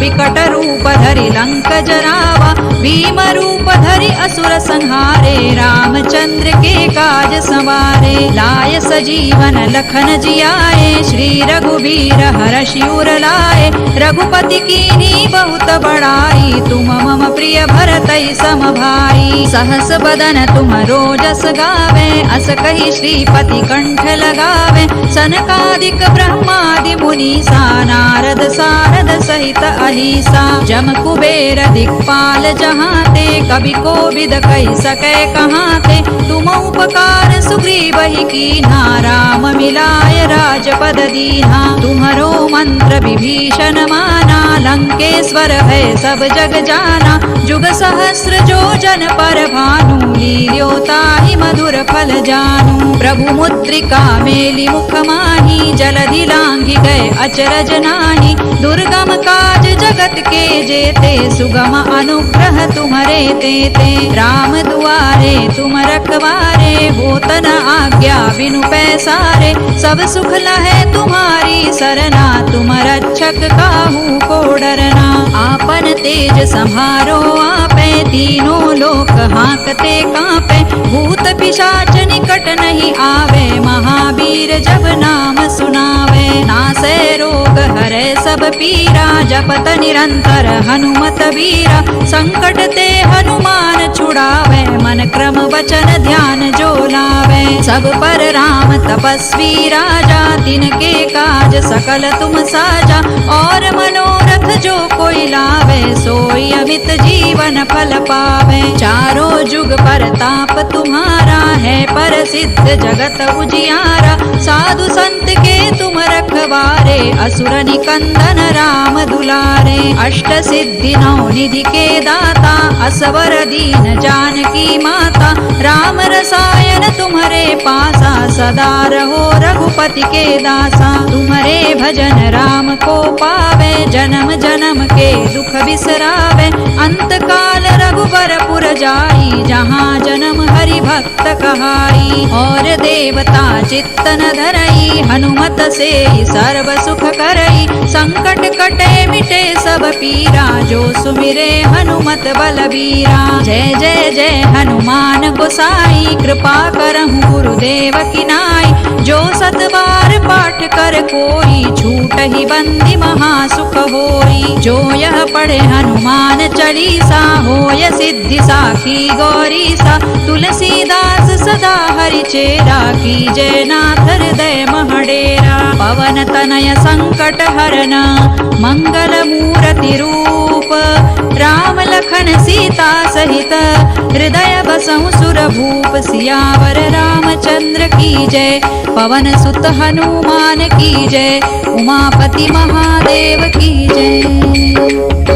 विकट रूप धरि लंक जरावा, भीम रूप धरि असुर संहारे, रामचंद्र के काज संवारे। लाय सजीवन लखन जियाए, श्री रघुबीर हरषि उर लाए। रघुपति कीन्ही बहुत बड़ाई, तुम मम प्रिय भरतहि सम भाई। सहस बदन तुम रोजस गावे, अस कहि श्रीपति कंठ लगावे। सनकादिक ब्रह्मादि मुनीसा, नारद सारद सहित अहिसा। जम कुबेर दिक्पाल जहाते, कवि कोविद कहि सकै कहाते। तुम उपकार सुग्रीवहि कीन्हा, राम मिलाय राजपद दीन्हा। तुम्हरो मंत्र विभीषण माना, लंकेश्वर है सब जग जाना। जुग सहस्र जो जन पर भानु, लील्यो ताहि मधुर फल जानू। प्रभु मुद्रिका मेलि मुख माहि, जलधि लांघि गए अचरज नाही। दुर्गम काज जगत के जेते, सुगम अनुग्रह तुम्हरे तेते। राम दुआरे तुम रखवारे, होत न आज्ञा बिनु पैसारे। सब सुख लहै तुम्हारी सरना, तुम रक्षक काहू को डरना। आपन तेज सम्हारो आपे, तीनों लोक हांकते कांपे। भूत पिशाच निकट नहीं आवे, महावीर जब नाम सुनावे। नासै रोग हरै सब पीरा, जपत निरंतर हनुमत बीरा। संकट ते हनुमान छुड़ावे, मन क्रम वचन ध्यान जो लावे। सब पर राम तपस्वी राजा, तिनके काज सकल तुम साजा। और मनोरथ जो कोई लावे, सोई अमित जीवन फल पावे। चारों जुग परताप तुम्हारा, है प्रसिद्ध जगत उजियारा। साधु संत के तुम रखवारे, असुर निकंदन राम दुलारे। अष्ट सिद्धि नौ निधि के दाता, असवर दीन जानकी माता। राम रसायन तुम्हारे पासा, सदा रहो रघुपति के दासा। तुम्हारे भजन राम को पावे, जन्म जन्म के दुख बिसरावे। अंत काल रघुबर पुर जाई, जहाँ जन्म हरि भक्त कहाई। और देवता चित्त न धरई, हनुमत से सर्व सुख करई। संकट कटे मिटे सब पीरा, जो सुमिरे हनुमत बलबीरा। जय जय जय हनुमान गोसाई, कृपा करहु गुरुदेव की नाई। जो सत बार पाठ कर कोई, छूटहि बंदी महासुख होई। जो यह पढ़े हनुमान चालीसा, होय सिद्धि साखी गौरीसा। तुलसीदास सदा हरिचेरा, कीजय नाथ हृदय महडेरा। पवन तनय संकट हरना, मंगल मूर्ति रूप। राम लखन सीता सहित, हृदय बसहु सुर भूप। सियावर रामचंद्र की जय, पवन सुत हनुमान की जय। उमापति महादेव की जय।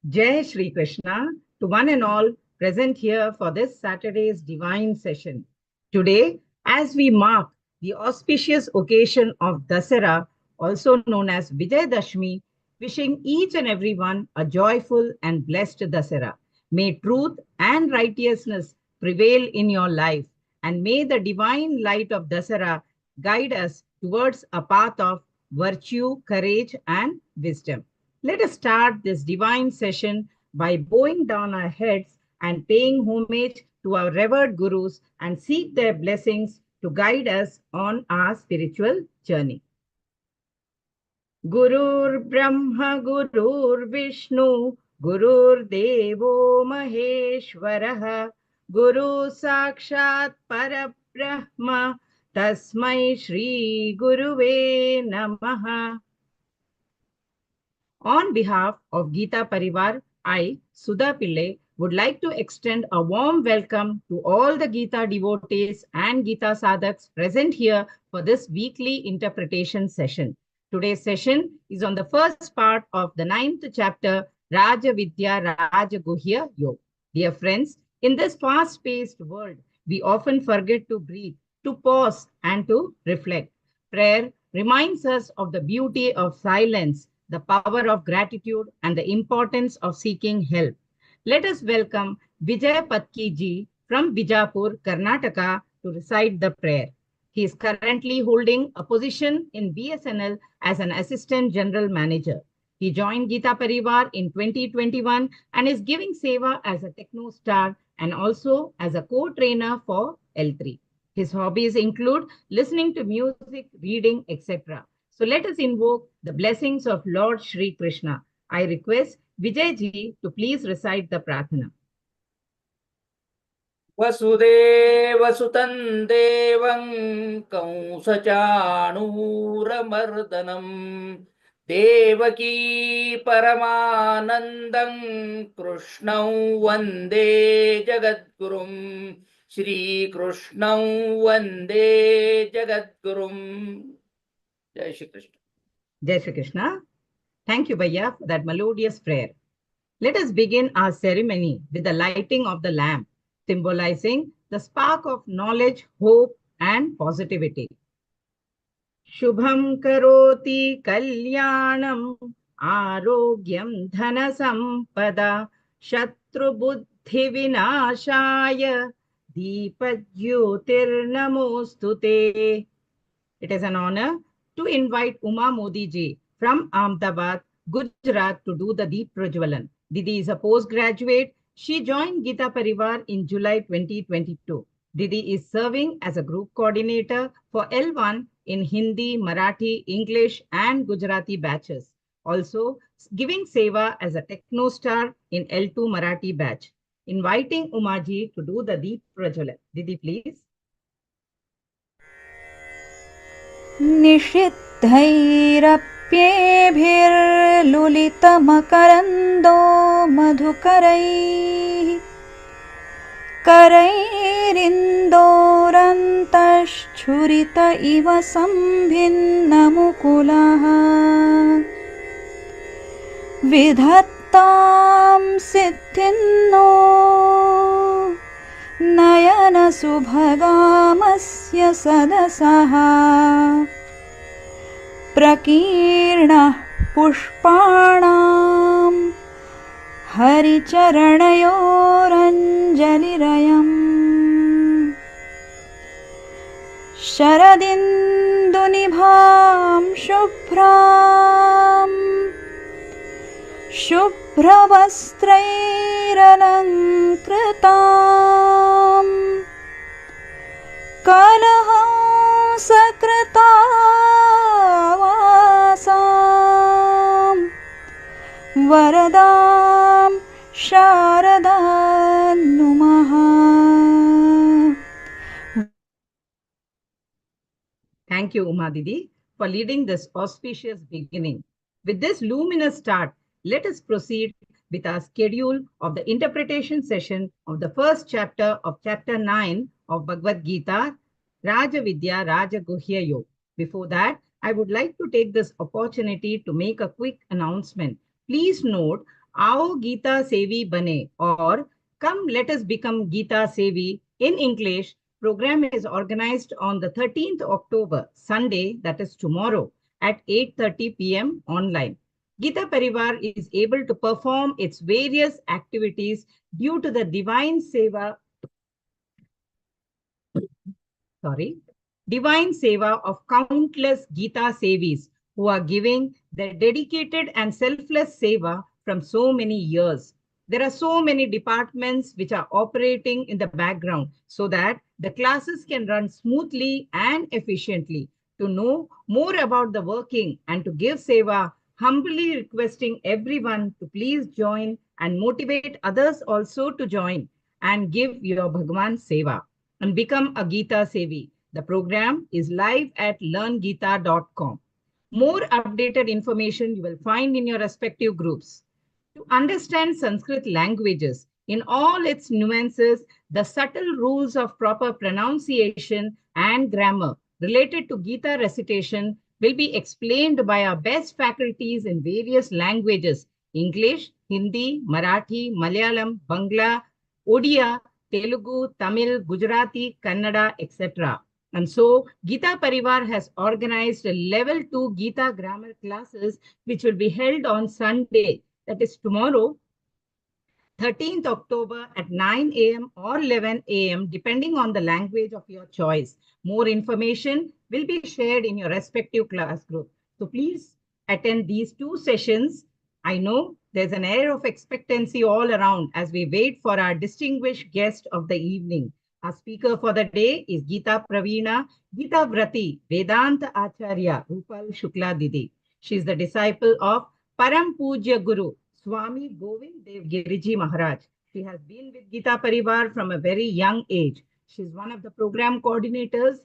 Jai Shri Krishna to one and all present here for this Saturday's divine session. Today, as we mark the auspicious occasion of Dasara, also known as Vijayadashmi, wishing each and everyone a joyful and blessed Dasara. May truth and righteousness prevail in your life, and may the divine light of Dasara guide us towards a path of virtue, courage, and wisdom. Let us start this divine session by bowing down our heads and paying homage to our revered gurus and seek their blessings to guide us on our spiritual journey. Gurur Brahma Gurur Vishnu Gurur Devo Maheshwaraha Guru Sakshat Parabrahma Tasmai Shri Guruve Namaha. On behalf of Geeta Pariwar, I, Sudha Pillai, would like to extend a warm welcome to all the Geeta devotees and Geeta sadhaks present here for this weekly interpretation session. Today's session is on the first part of the 9th chapter, Raja Vidya Raja Guhya Yoga. Dear friends, in this fast-paced world, we often forget to breathe, to pause, and to reflect. Prayer reminds us of the beauty of silence, the power of gratitude, and the importance of seeking help. Let us welcome Vijay Patki ji from Bijapur, Karnataka to recite the prayer. He is currently holding a position in BSNL as an Assistant General Manager. He joined Geeta Pariwar in 2021 and is giving seva as a Techno Star and also as a co-trainer for L3. His hobbies include listening to music, reading, etc. So let us invoke the blessings of Lord Shri Krishna. I request Vijay ji to please recite the Prarthana. वसुदेवसुतं देवं कंसचाणूरमर्दनं देवकी परमानन्दं कृष्णं वन्दे जगद्गुरुं श्रीकृष्णं वन्दे जगद्गुरुं जय Shri Krishna. Jai Shri Krishna. Thank you, Bhaiya, for that melodious prayer. Let us begin our ceremony with the lighting of the lamp, symbolizing the spark of knowledge, hope, and positivity. Shubham karoti kalyanam arogyam dhana sampada shatru buddhi vinashaya deepajyotir namostute. It is an honor to invite Uma Modi ji from Ahmedabad, Gujarat to do the Deep Prajwalan. Didi is a postgraduate. She joined Geeta Pariwar in July 2022. Didi is serving as a group coordinator for L1 in Hindi, Marathi, English and Gujarati batches. Also giving seva as a Techno Star in L2 Marathi batch. Inviting Uma ji to do the Deep Prajwalan. Didi, please. निषिद्धैरप्येभिर्लुलितमकरन्दो मधुकरैः करैरिन्दोरन्तश्छुरित इव सम्भिन्नमुकुलः विधत्तां सिद्धिन्नो नयनसुभगामस्य सदसः प्रकीर्णः पुष्पाणां हरिचरणयोरञ्जलिरयम् शरदिन्दुनिभां शुभ्रवस्त्रैरलङ्कृतां कलहंसकृतावासां वरदां शारदां नुमः. Thank you, Uma Didi, for leading this auspicious beginning. With this luminous start, let us proceed with our schedule of the interpretation session of the first chapter of chapter 9 of Bhagavad Gita, Raja Vidya Raja Guhya Yoga. Before that, I would like to take this opportunity to make a quick announcement. Please note, Aao Geeta Sevi Bane, or Come Let Us Become Geeta Sevi in English program is organized on the 13th October, Sunday, that is tomorrow, at 8:30 p.m. online. Geeta Pariwar is able to perform its various activities due to the divine seva of countless Geeta Sevis who are giving their dedicated and selfless seva from so many years. There are so many departments which are operating in the background so that the classes can run smoothly and efficiently. To know more about the working and to give seva, humbly requesting everyone to please join and motivate others also to join and give your Bhagwan seva and become a Geeta Sevi. The program is live at learngeeta.com. More updated information you will find in your respective groups. To understand Sanskrit languages in all its nuances, the subtle rules of proper pronunciation and grammar related to Gita recitation will be explained by our best faculties in various languages: English, Hindi, Marathi, Malayalam, Bangla, Odia, Telugu, Tamil, Gujarati, Kannada, etc. And so, Gita Pariwar has organized a level 2 Gita grammar classes, which will be held on Sunday, that is tomorrow, 13th October at 9 a.m. or 11 a.m., depending on the language of your choice. More information will be shared in your respective class group. So please attend these 2 sessions. I know there's an air of expectancy all around as we wait for our distinguished guest of the evening. Our speaker for the day is Geeta PRAVÍNA, Geeta Vrati, Vedanta Acharya, Rupal Shukla Didi. She is the disciple of Param Pujya Guru, Swami Govind Dev Giriji Maharaj. She has been with Gita Pariwar from a very young age. She is one of the program coordinators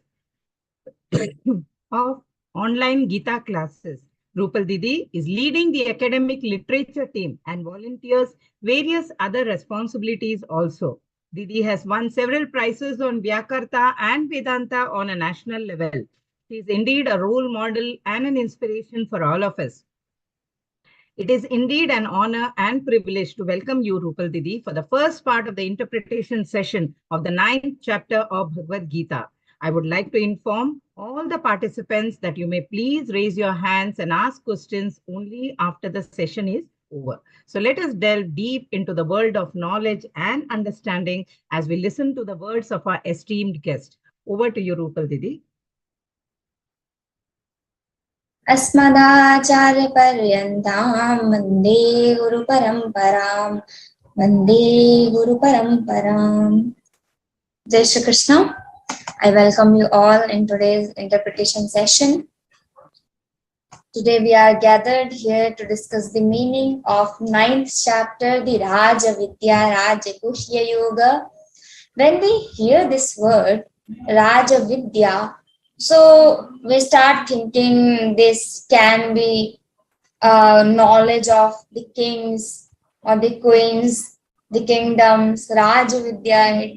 of online Gita classes. Rupal Didi is leading the academic literature team and volunteers various other responsibilities also. Didi has won several prizes on Vyakarta and Vedanta on a national level. She is indeed a role model and an inspiration for all of us. It is indeed an honor and privilege to welcome you, Rupal Didi, for the first part of the interpretation session of the 9th chapter of Bhagavad Gita. I would like to inform all the participants that you may please raise your hands and ask questions only after the session is over. So let us delve deep into the world of knowledge and understanding as we listen to the words of our esteemed guest. Over to you, Rupal Didi. अस्मदाचार्य पर्यन्तां वन्दे गुरु परम्परां वन्दे गुरु परम्परां. Jai Shri Krishna. I welcome you all in today's interpretation session. Today we are gathered here to discuss the meaning of 9th chapter, the Raja Vidya Raja Guhya Yoga. When we hear this word, Raja Vidya, so we start thinking this can be knowledge of the kings or the queens, the kingdoms, Raja Vidya.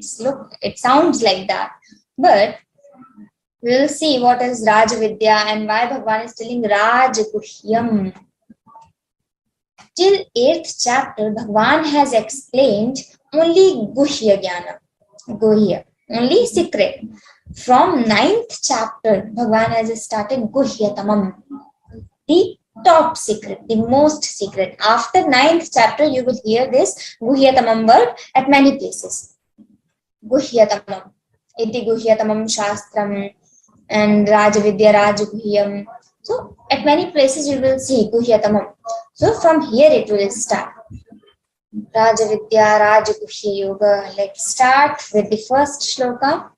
It sounds like that. But we'll see what is Raja Vidya and why Bhagavan is telling Raja Guhyam. Till 8th chapter, Bhagavan has explained only Guhya Jnana, Guhya, only secret. From 9th chapter, Bhagavan has started Guhyatamam, the top secret, the most secret. After 9th chapter, you will hear this Guhyatamam word at many places. Guhyatamam, Iti Guhyatamam Shastram, and Rajavidya Rajaguhyam. So at many places you will see Guhyatamam. So from here it will start. Rajavidya Rajaguhya Yoga. Let's start with the first shloka.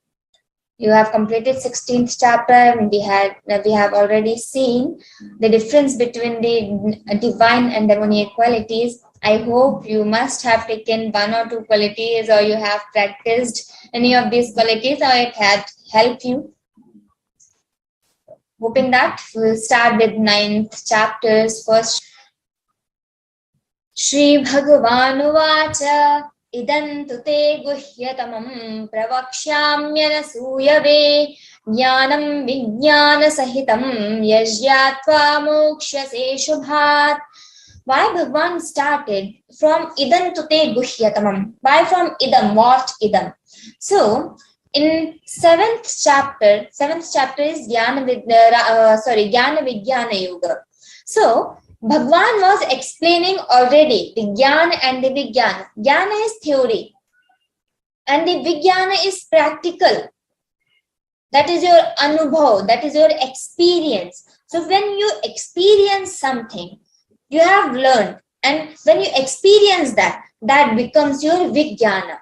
You have completed 16th chapter and we have already seen the difference between the divine and demoniac qualities. I hope you must have taken 1 or 2 qualities, or you have practiced any of these qualities, or it had helped you. Hoping that we'll start with 9th chapter's first. Śrīmad-Bhagavadgītā idantu te guhyatamam pravakshyamyanasūyave jnanam vijnana sahitam yajyatva mokshase shubhat. Why Bhagavan started from idantu te guhyatamam? Why from idam? What idam? So in 7th chapter is Jnana Vijnana Yoga. So Bhagavan was explaining already the Jnana and the Vijnana. Jnana is theory and the Vijnana is practical. That is your anubhav, that is your experience. So when you experience something, you have learned, and when you experience that becomes your Vijnana.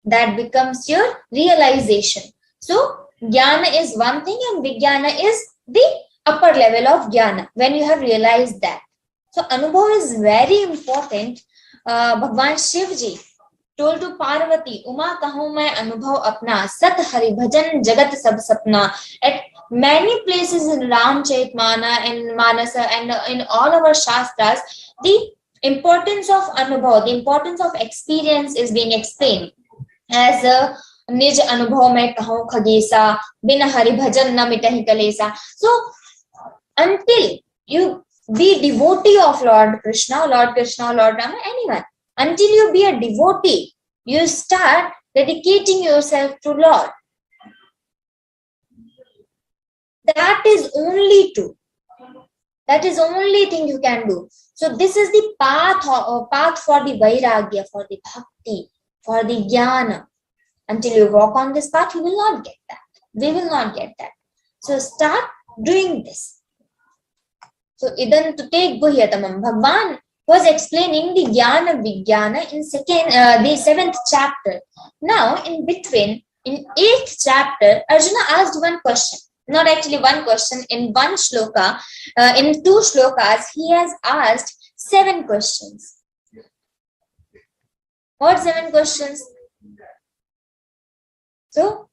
That becomes your realization. So Jnana is one thing and Vijnana is the upper level of Jnana, when you have realized that. So Anubhav is very important. Bhagwan Shivji, told to Parvati, Uma kahun main anubhav apna, sat hari bhajan jagat sab sapna. At many places in Ramchaitmana and Manasa and in all our Shastras, the importance of anubhav, the importance of experience is being explained as a Nij anubhav mein kahun khagesa, bin hari bhajan na mitahi kalesa. So until you be devotee of Lord Krishna, Lord Rama, anyone, until you be a devotee, you start dedicating yourself to Lord. That is only true. That is only thing you can do. So this is the path for the vairagya, for the bhakti, for the jnana. Until you walk on this path, you will not get that. We will not get that. So start doing this. So idan to take guhyatamam. Bhagwan was explaining the jnana vijnana in the 7th chapter. Now in between, in 8th chapter, Arjuna asked one question. Not actually one question, in one shloka, in 2 shlokas, he has asked 7 questions. What 7 questions? So,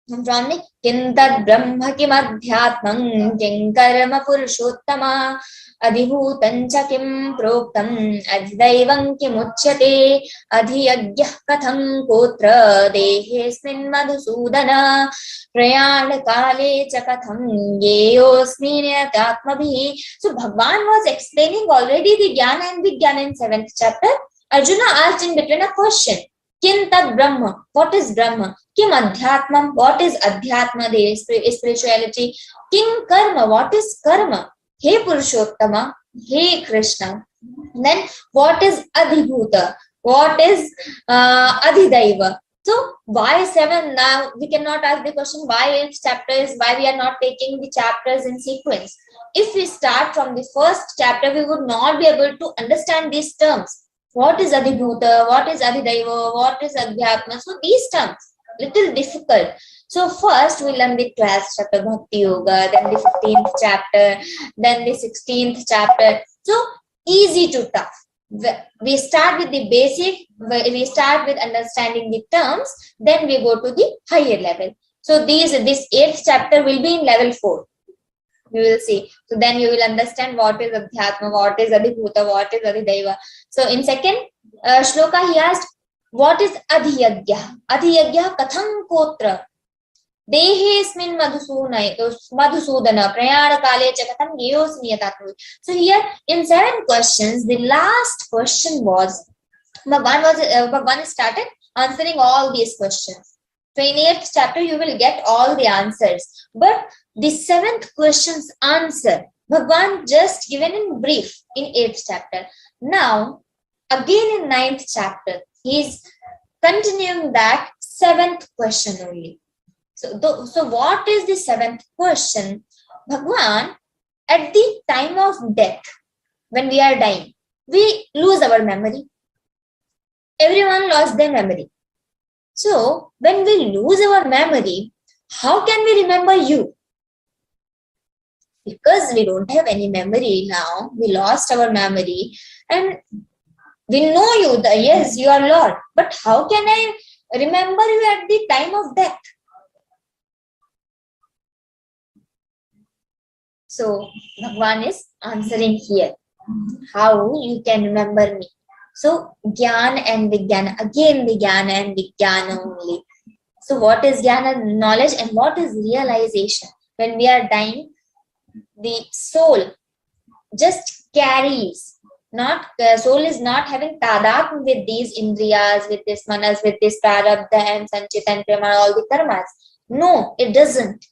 from the Kintad Brahma Kim Adhyatmam Kim Karma Purushottama Adhibhutancha Kim Proktam Adhidaivam Kim Uchyate Adhiyagyah Katham Kotra Dehesmin Madhusudana Prayana Kale Chakatham Yeyosmin Atmatmabihi. So Bhagwan was explaining already the Jnana and Vijnana in 7th chapter. Arjuna asked in between a question. Kim tad Brahma? What is Brahma? Kim Adhyatmam? What is Adhyatma, the spirituality? Kim Karma? What is Karma? Hey Purushottama, hey Krishna. Then what is Adhibhuta? What is Adhidaiva? So why 7? Now we cannot ask the question why 8 chapters, why we are not taking the chapters in sequence. If we start from the 1st chapter, we would not be able to understand these terms. What is Adhibhuta? What is Adhidaiva? What is Adhyatma? So these terms, little difficult. So first we learn the 12th chapter Bhakti Yoga, then the 15th chapter, then the 16th chapter. So easy to tough. We start with the basic, we start with understanding the terms, then we go to the higher level. So this 8th chapter will be in level 4. You will see. So then you will understand what is Adhyatma, what is Adhibhuta, what is Adhidaiva. So in 2nd shloka he asked, what is Adhiyagya? Adhiyagya katham kotra? Dehesmin madhusudana prayana kale chakatham yeyosmiyatatmu. So here in 7 questions, the last question was, Bhagwan started answering all these questions. So in 8th chapter, you will get all the answers. But the 7th question's answer, Bhagwan just given in brief in 8th chapter. Now, again in 9th chapter, he is continuing that 7th question only. So what is the 7th question? Bhagwan, at the time of death, when we are dying, we lose our memory. Everyone lost their memory. So, when we lose our memory, how can we remember you? Because we don't have any memory now, we lost our memory and we know you, yes, you are Lord. But how can I remember you at the time of death? So, Bhagwan is answering here, how you can remember me. So, Jnana and Vijnana, again the Jnana and Vijnana only. So, what is Jnana? Knowledge, and what is realization? When we are dying, the soul just carries, soul is not having tadatm with these indriyas, with this manas, with this prarabdha and sanchita and prema, all the karmas. No, it doesn't.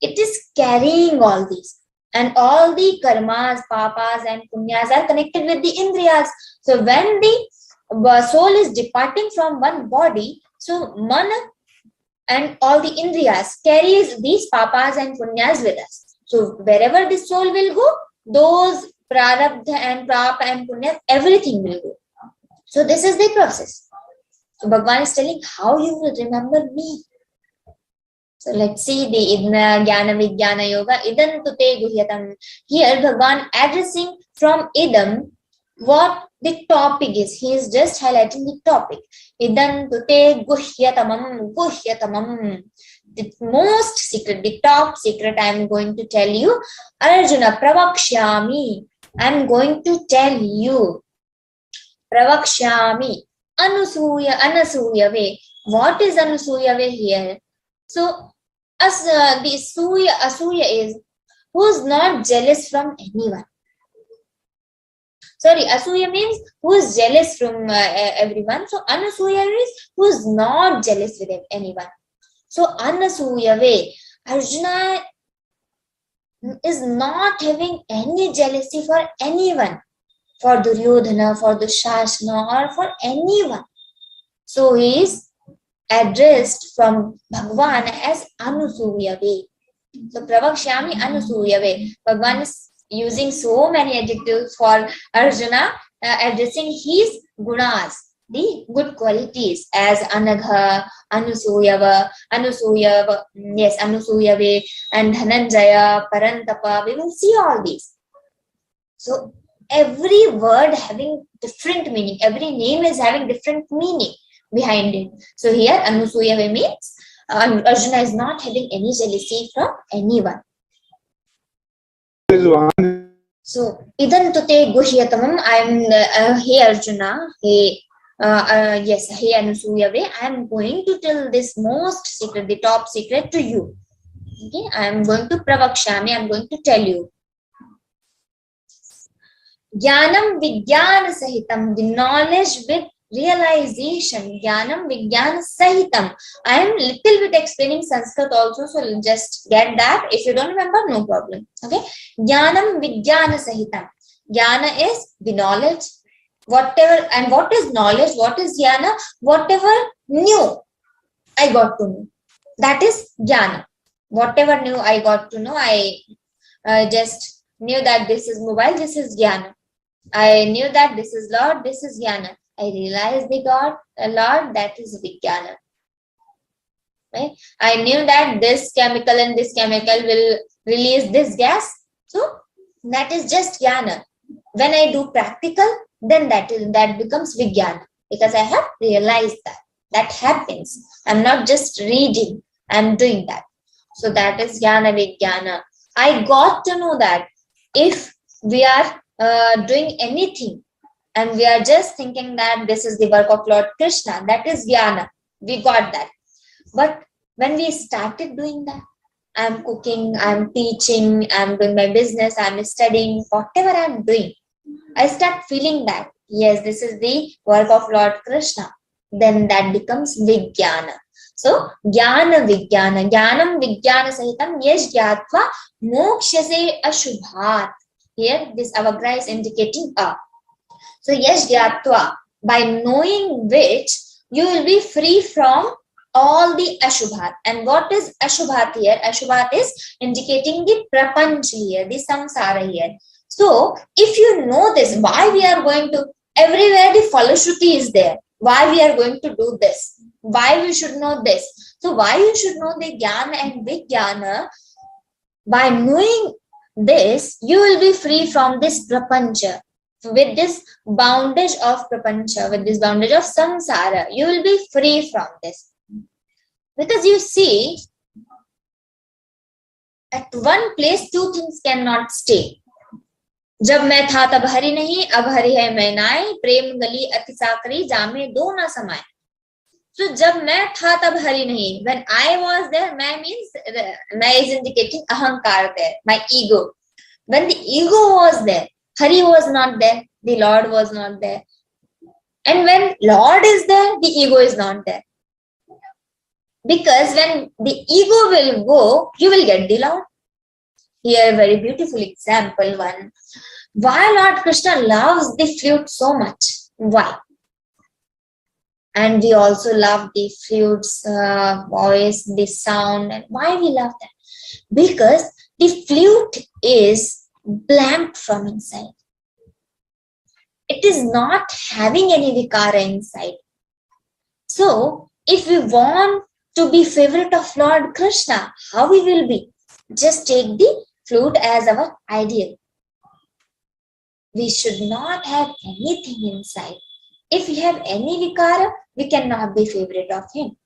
It is carrying all these. And all the karmas, papas and punyas are connected with the indriyas. So when the soul is departing from one body, so mana and all the indriyas carries these papas and punyas with us. So wherever the soul will go, those prarabdha and prapa and punya, everything will go. So this is the process. So Bhagwan is telling how you will remember me. So let's see the Idna Jnana Vijnana Yoga. Idam Tute Guhyatam. Here Bhagwan addressing from Idam what the topic is. He is just highlighting the topic. Idan tute guhyatamam. The most secret, the top secret I am going to tell you. Arjuna, pravakshyami. I am going to tell you. Pravakshyami. Anasuyave. What is anasuyave here? So, the asuya is who is not jealous from anyone. Sorry, asuya means who is jealous from everyone. So, anasuya is who is not jealous with anyone. So, anasuyave, Arjuna is not having any jealousy for anyone, for Duryodhana, for Dushasana, or for anyone. So, he is addressed from Bhagwan as Anusuyave. So, Pravakshyami Anusuyave. Bhagwan is using so many adjectives for Arjuna, addressing his gunas, the good qualities, as Anagha, Anusuyave, and Dhananjaya, Parantapa. We will see all these. So, every word having different meaning, every name is having different meaning behind it. So here Anusuyave means Arjuna is not having any jealousy from anyone. So idan tute guhyatamam, I am hey Arjuna, hey Anusuyave, I am going to tell this most secret, the top secret to you. Okay, I am going to pravakshyami, I am going to tell you. Jnanam Vijnana Sahitam, the knowledge with realization. Jnanam Vijnana Sahitam. I am little bit explaining Sanskrit also, so just get that. If you don't remember, no problem. Okay. Jnanam Vijnana Sahitam. Jnana is the knowledge. Whatever, and what is knowledge? What is jnana? Whatever new I got to know. That is jnana. Whatever new I got to know, I just knew that this is mobile, this is jnana. I knew that this is Lord, this is jnana. I realized the Lord, that is Vijnana. Right? I knew that this chemical and this chemical will release this gas. So that is just jnana. When I do practical, then that becomes Vijnana, because I have realized that. That happens. I'm not just reading, I'm doing that. So that is jnana Vijnana. I got to know that if we are doing anything and we are just thinking that this is the work of Lord Krishna, that is jnana. We got that. But when we started doing that, I'm cooking, I'm teaching, I'm doing my business, I'm studying, whatever I'm doing, I start feeling that, yes, this is the work of Lord Krishna. Then that becomes Vijnana. So, Jnana Vijnana. Jnanam Vijnana Sahitam Yesh Gyatva Mokshase Ashubhat. Here, this avagra is indicating a. So, Yesh Gyatva, by knowing which, you will be free from all the Ashubhat. And what is Ashubhat here? Ashubhat is indicating the Prapanch here, the Samsara here. So, if you know this, why we are going to, everywhere the Falashruti is there. Why we are going to do this? Why we should know this? So, why you should know the Jnana and Vijnana? By knowing this, you will be free from this Prapancha. With this boundage of Prapancha, with this boundage of Samsara, you will be free from this. Because you see, at one place, two things cannot stay. जब मैं था तब हरि नहीं, अब हरि है मैं नाय, प्रेम गली अति साकरी, जामे दो ना समाए. So जब मैं था तब हरि नहीं, when I was there, मैं means, मैं is indicating ahankar there, my ego. When the ego was there, Hari was not there, the Lord was not there. And when Lord is there, the ego is not there. Because when the ego will go, you will get the Lord. Here, a very beautiful example one. Why Lord Krishna loves the flute so much? Why? And we also love the flute's voice, the sound. And why we love that? Because the flute is blank from inside. It is not having any vikara inside. So, if we want to be favorite of Lord Krishna, how we will be? Just take the flute as our ideal. we should not have anything inside. If we have any vikara, we cannot be favorite of him.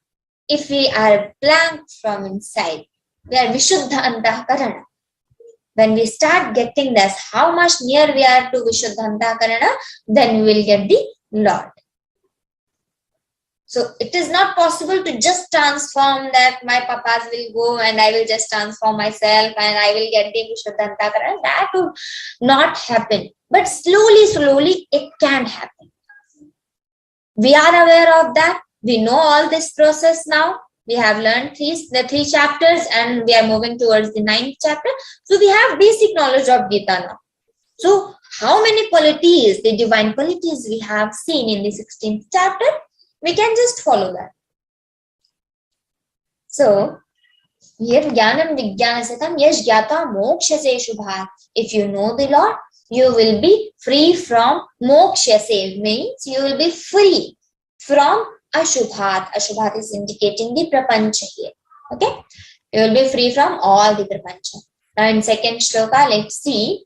If we are blank from inside, we are Vishuddha Antakarana. When we start getting this, how much near we are to Vishuddha Antakarana, then we will get the Lord. So it is not possible to just transform that my papas will go and I will just transform myself and I will get the Vishuddha Antakarana. That would not happen. But slowly it can happen. We are aware of that. We know all this process now. We have learned the three chapters and we are moving towards the 9th chapter. So we have basic knowledge of GÍTÁ now. So how many qualities, the divine qualities we have seen in the 16th chapter? We can just follow that. So here Jnanam Vijnanasatam Yash Gyata Mokshase Shubhat. If you know the Lord, you will be free from Mokshase, means you will be free from Ashubhat. Ashubhat is indicating the Prapancha here. Okay? You will be free from all the Prapancha. Now in second shloka, let's see.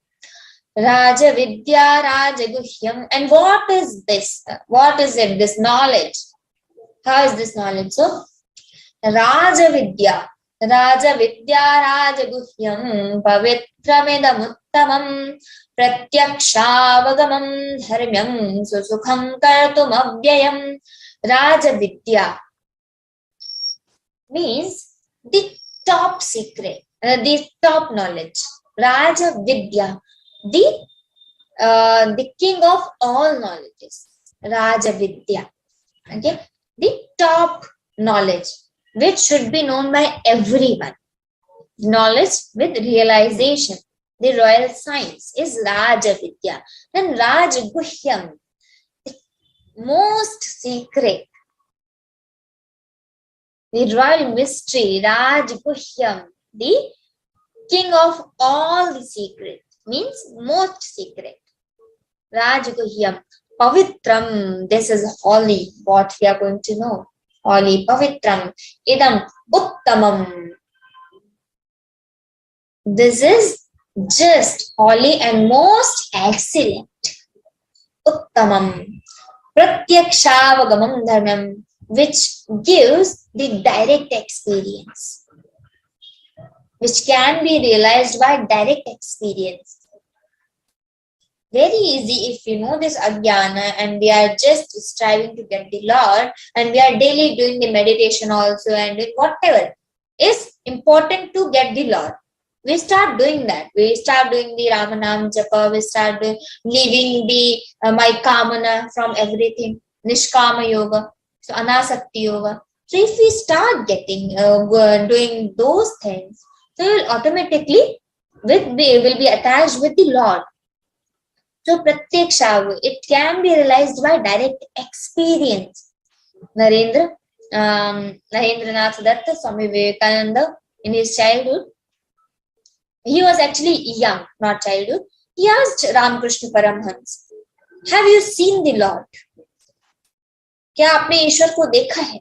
Raja Vidya Raja Guhyam. And what is this? What is it? This knowledge. How is this knowledge? So, Raja Vidya. Raja Vidya Raja Guhyam. Pavitramedam Uttamam. Pratyakshaavagamam dharmyam. Susukham kartum avyayam. Raja Vidya means the top secret, the top knowledge. Raja Vidya, the king of all knowledges. Raja Vidya, okay, the top knowledge which should be known by everyone. Knowledge with realization, the royal science is Raja Vidya. Then Raja Guhyam, most secret, the royal mystery, Raj Guhyam, the king of all the secret, means most secret. Raj Guhyam, Pavitram, this is holy, what we are going to know. Holy, Pavitram, Idam Uttamam. This is just holy and most excellent. Uttamam. Pratyakshaavagamam dharmam, which gives the direct experience, which can be realized by direct experience. Very easy if you know this ajnana and we are just striving to get the Lord and we are daily doing the meditation also and whatever is important to get the Lord. We start doing that. We start doing the Ramanam Japa. We start doing, leaving the my kamana from everything. Nishkama Yoga. So Anasakti Yoga. So if we start getting, doing those things, so we will automatically will be attached with the Lord. So Pratyaksha, it can be realized by direct experience. Narendranath Datta, Swami Vivekananda, in his childhood, he was actually young, not childhood. He asked Ramakrishna Paramhans, have you seen the Lord? क्या आपने ईश्वर को देखा है?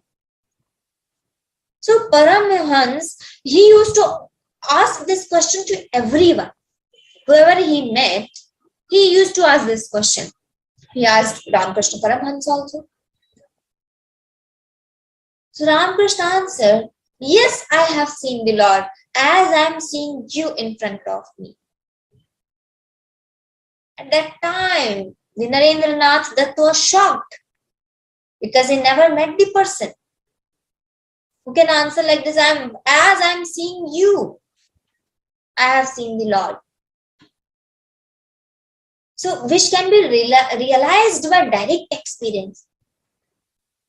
So Paramhans, he used to ask this question to everyone. Whoever he met, he used to ask this question. He asked Ramakrishna Paramhans also. So Ramakrishna answered, yes, I have seen the Lord as I am seeing you in front of me. At that time, the Narendranath Datta was shocked because he never met the person who can answer like this. As I am seeing you, I have seen the Lord. So, which can be realized by direct experience.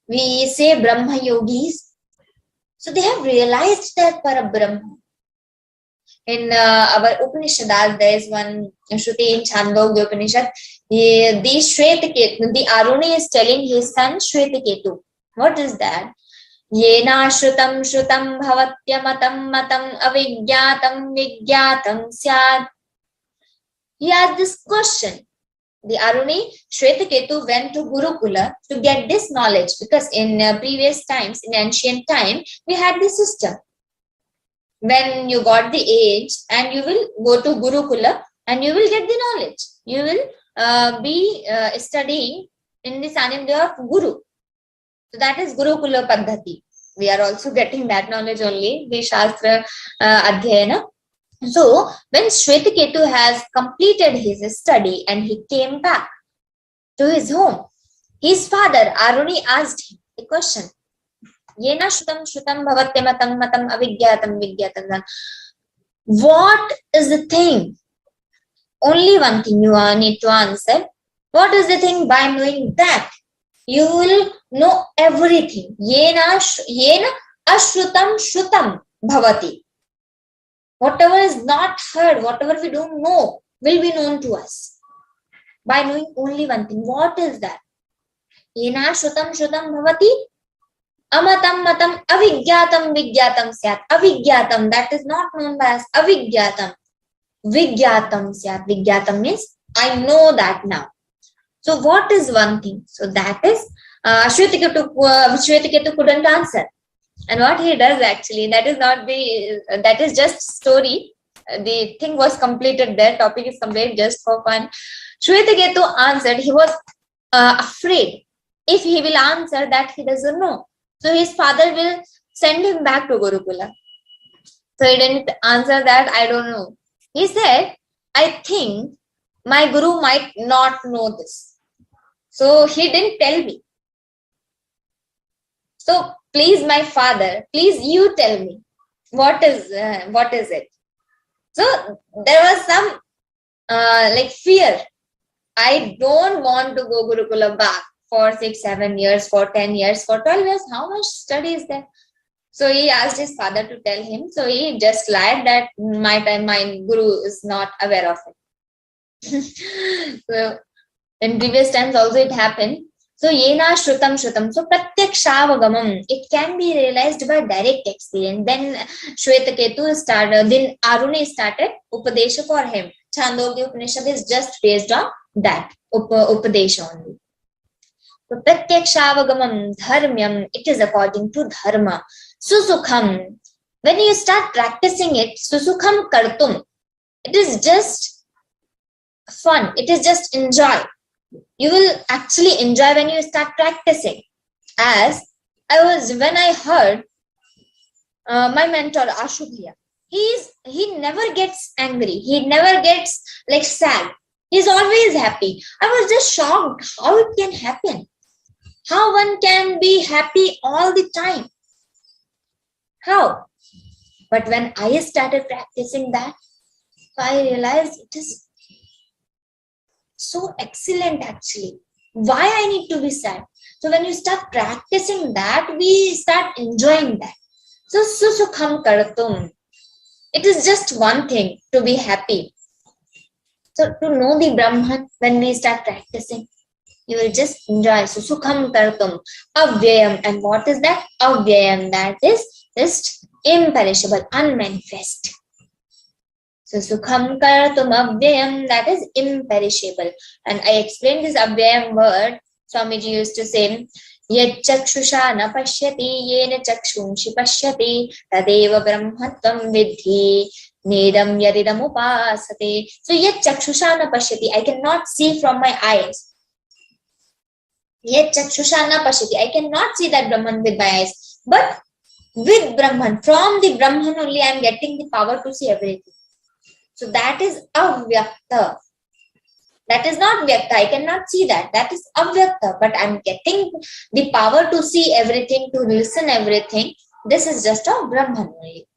We say Brahma Yogis. So, they have realized that Parabrahma. In our Upanishads, there is one Shruti in Chandogya Upanishad. The Aruni is telling his son Shwetaketu. What is that? Yena shrutam shrutam bhavatyamatam matam avigyatam vigyatam syad. He asked this question. The Aruni, Shwetaketu went to Gurukula to get this knowledge because in previous times, in ancient time, we had this system. When you got the age and you will go to Gurukula and you will get the knowledge. You will be studying in the Sanindya of Guru. So that is Gurukula Paddhati. We are also getting that knowledge only, the Shastra Adhyayana. So when Shvetaketu has completed his study and he came back to his home, his father Aruni asked him a question. Yena shrutam shrutam bhavatyamatam matam avigyatam vigyatam. What is the thing? Only one thing you need to answer. What is the thing? By knowing that, you will know everything. Yena ashrutam shrutam bhavati. Whatever is not heard, whatever we don't know, will be known to us. By knowing only one thing. What is that? Yena shrutam shrutam bhavati. Amatam matam avigyatam vigyatam syat. Avigyatam, that is not known by us. Avigyatam. Vigyatam syat. Vigyatam means I know that now. So what is one thing? So that is Shvetaketu couldn't answer. And what he does actually, that is just story. The thing was completed there. Topic is complete just for fun. Shvetaketu answered. He was afraid. If he will answer that, he doesn't know. So his father will send him back to Gurukula. So he didn't answer that, I don't know. He said, I think my guru might not know this. So he didn't tell me. So please, my father, please you tell me, what is it? So there was some fear. I don't want to go Gurukula back for 6-7 years, for 10 years, for 12 years. How much study is there? So he asked his father to tell him. So he just lied that my guru is not aware of it. So in previous times also it happened. So yena shrutam shrutam. So pratyakshaavagamam. It can be realized by direct experience. Then Shvetaketu started. Then Aruni started Upadesha for him. Chandogya Upanishad is just based on that Upadesha only. So pratyakshaavagamam dharmyam. It is according to dharma. Susukham. When you start practicing it, susukham kartum. It is just fun. It is just enjoy. You will actually enjoy when you start practicing. As when I heard my mentor Ashubhya, he never gets angry. He never gets sad. He's always happy. I was just shocked how it can happen. How one can be happy all the time. How? But when I started practicing that, I realized it is so excellent actually. Why I need to be sad? So when you start practicing that, we start enjoying that. So susukham kartum. It is just one thing to be happy. So to know the Brahman, when we start practicing, you will just enjoy. Susukham kartum. Avyayam. And what is that? Avyayam. That is just imperishable, unmanifest. So sukham kartum avyayam, that is imperishable. And I explained this avyayam word. Swamiji used to say, Yet chakshusha na pashyati, yena chakshunshi pashyati, tadeva brahmatvam vidhi, nedam yadidam upasate. So yet chakshusha na pashyati, I cannot see from my eyes. Yet chakshusha na pashyati, I cannot see that Brahman with my eyes. But with Brahman, from the Brahman only I am getting the power to see everything. So that is avyakta. That is not vyakta. I cannot see that. That is avyakta. But I am getting the power to see everything, to listen everything. This is just a Brahman only.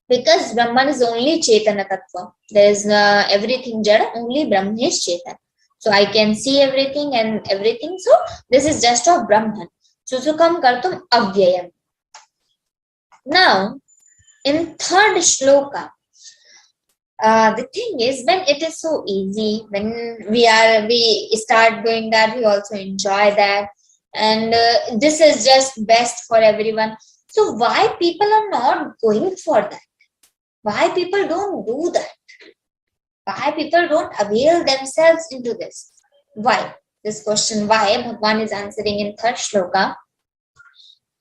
Because Brahman is only Chetana Tattva. There is everything Jada, only Brahman is Chetana. So I can see everything and everything. So this is just a Brahman. Susukham kartum avyayam. Now, in third shloka, the thing is, when it is so easy, when we start doing that, we also enjoy that, and this is just best for everyone. So why people are not going for that? Why people don't do that? Why people don't avail themselves into this? Why? This question, why, Bhagwan is answering in third shloka.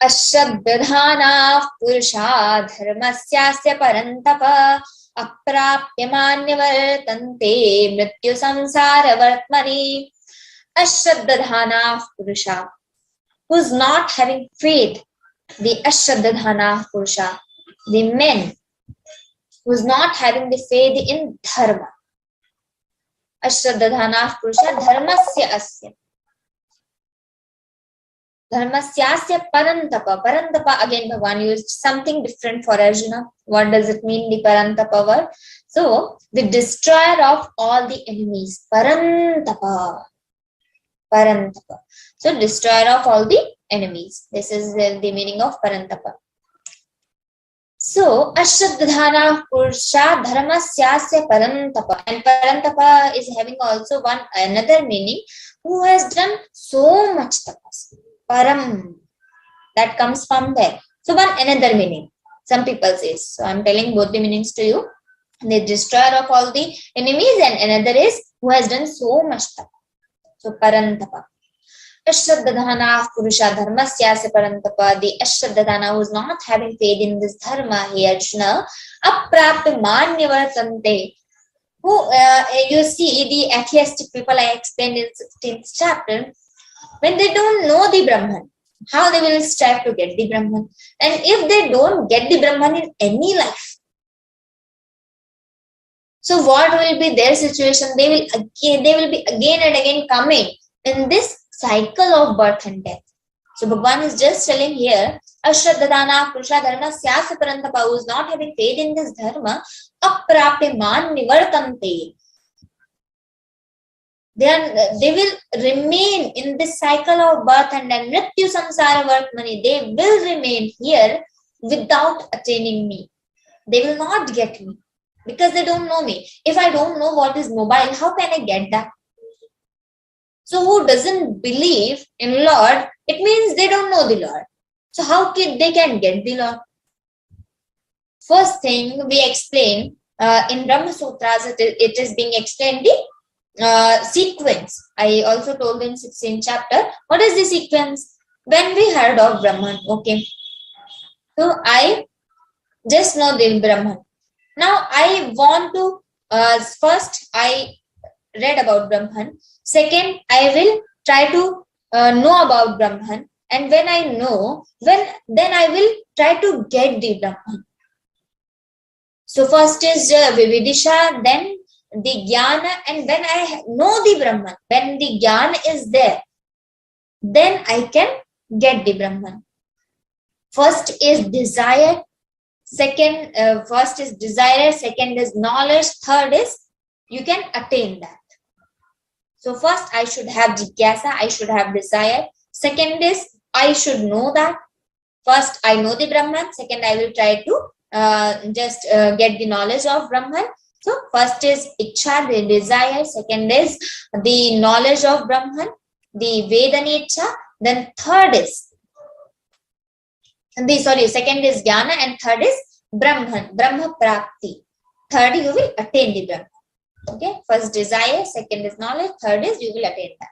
Ashabdhana purusha dharmasyasya parantapa अप्राप्यमान्यवर्तन्ते मृत्यु संसारवर्त्मनि अश्रद्धधानाः पुरुषा, who is not having faith, the ashraddhadhanah purusha, the men who is not having the faith in dharma. Ashraddhadhanah purusha dharmasya asya. Dharmasyasya parantapa. Parantapa, again Bhagavan used something different for Arjuna. What does it mean, the parantapa word? So, the destroyer of all the enemies. Parantapa. Parantapa. So, destroyer of all the enemies. This is the meaning of parantapa. So, ashraddhana purusha dharmasyasya parantapa. And parantapa is having also another meaning, who has done so much tapas. Param. That comes from there. So, another meaning. Some people say. So, I am telling both the meanings to you. The destroyer of all the enemies, and another is who has done so much tapas. So, parantapa. Ashraddhadhana purusha dharmasyasya parantapa. The ashraddhadhana who is not having faith in this dharma, he Arjuna, aprapta manyavartante. Who, you see, the atheistic people I explained in 16th chapter, when they don't know the Brahman, how they will strive to get the Brahman? And if they don't get the Brahman in any life, so what will be their situation? They will be again and again coming in this cycle of birth and death. So Bhagavan is just telling here, ashraddhadana purusha dharma syasya parantapa, who is not having faith in this dharma, aprapte man nivartante. They will remain in this cycle of birth and then mrityu samsara vartmani. They will remain here without attaining me. They will not get me because they don't know me. If I don't know what is mobile, how can I get that? So who doesn't believe in Lord, it means they don't know the Lord. So how they can get the Lord? First thing we explain in Brahma Sutras, it is being explained the sequence. I also told in 16th chapter. What is the sequence? When we heard of Brahman, okay. So I just know the Brahman. Now I want to, first I read about Brahman. Second, I will try to know about Brahman. And when I know, then I will try to get the Brahman. So first is Vividisha, then the Jnana, and when I know the Brahman, when the Jnana is there, then I can get the Brahman. First is desire. First is desire. Second is knowledge. Third is you can attain that. So first I should have jigyasa, I should have desire. Second is I should know that. First I know the Brahman. Second I will try to get the knowledge of Brahman. So first is Ichha, the desire. Second is the knowledge of Brahman, the Vedanicha. Then third is, second is Jnana and third is Brahman, Brahma Prapti. Third you will attain the Brahman. Okay, first desire, second is knowledge, third is you will attain that.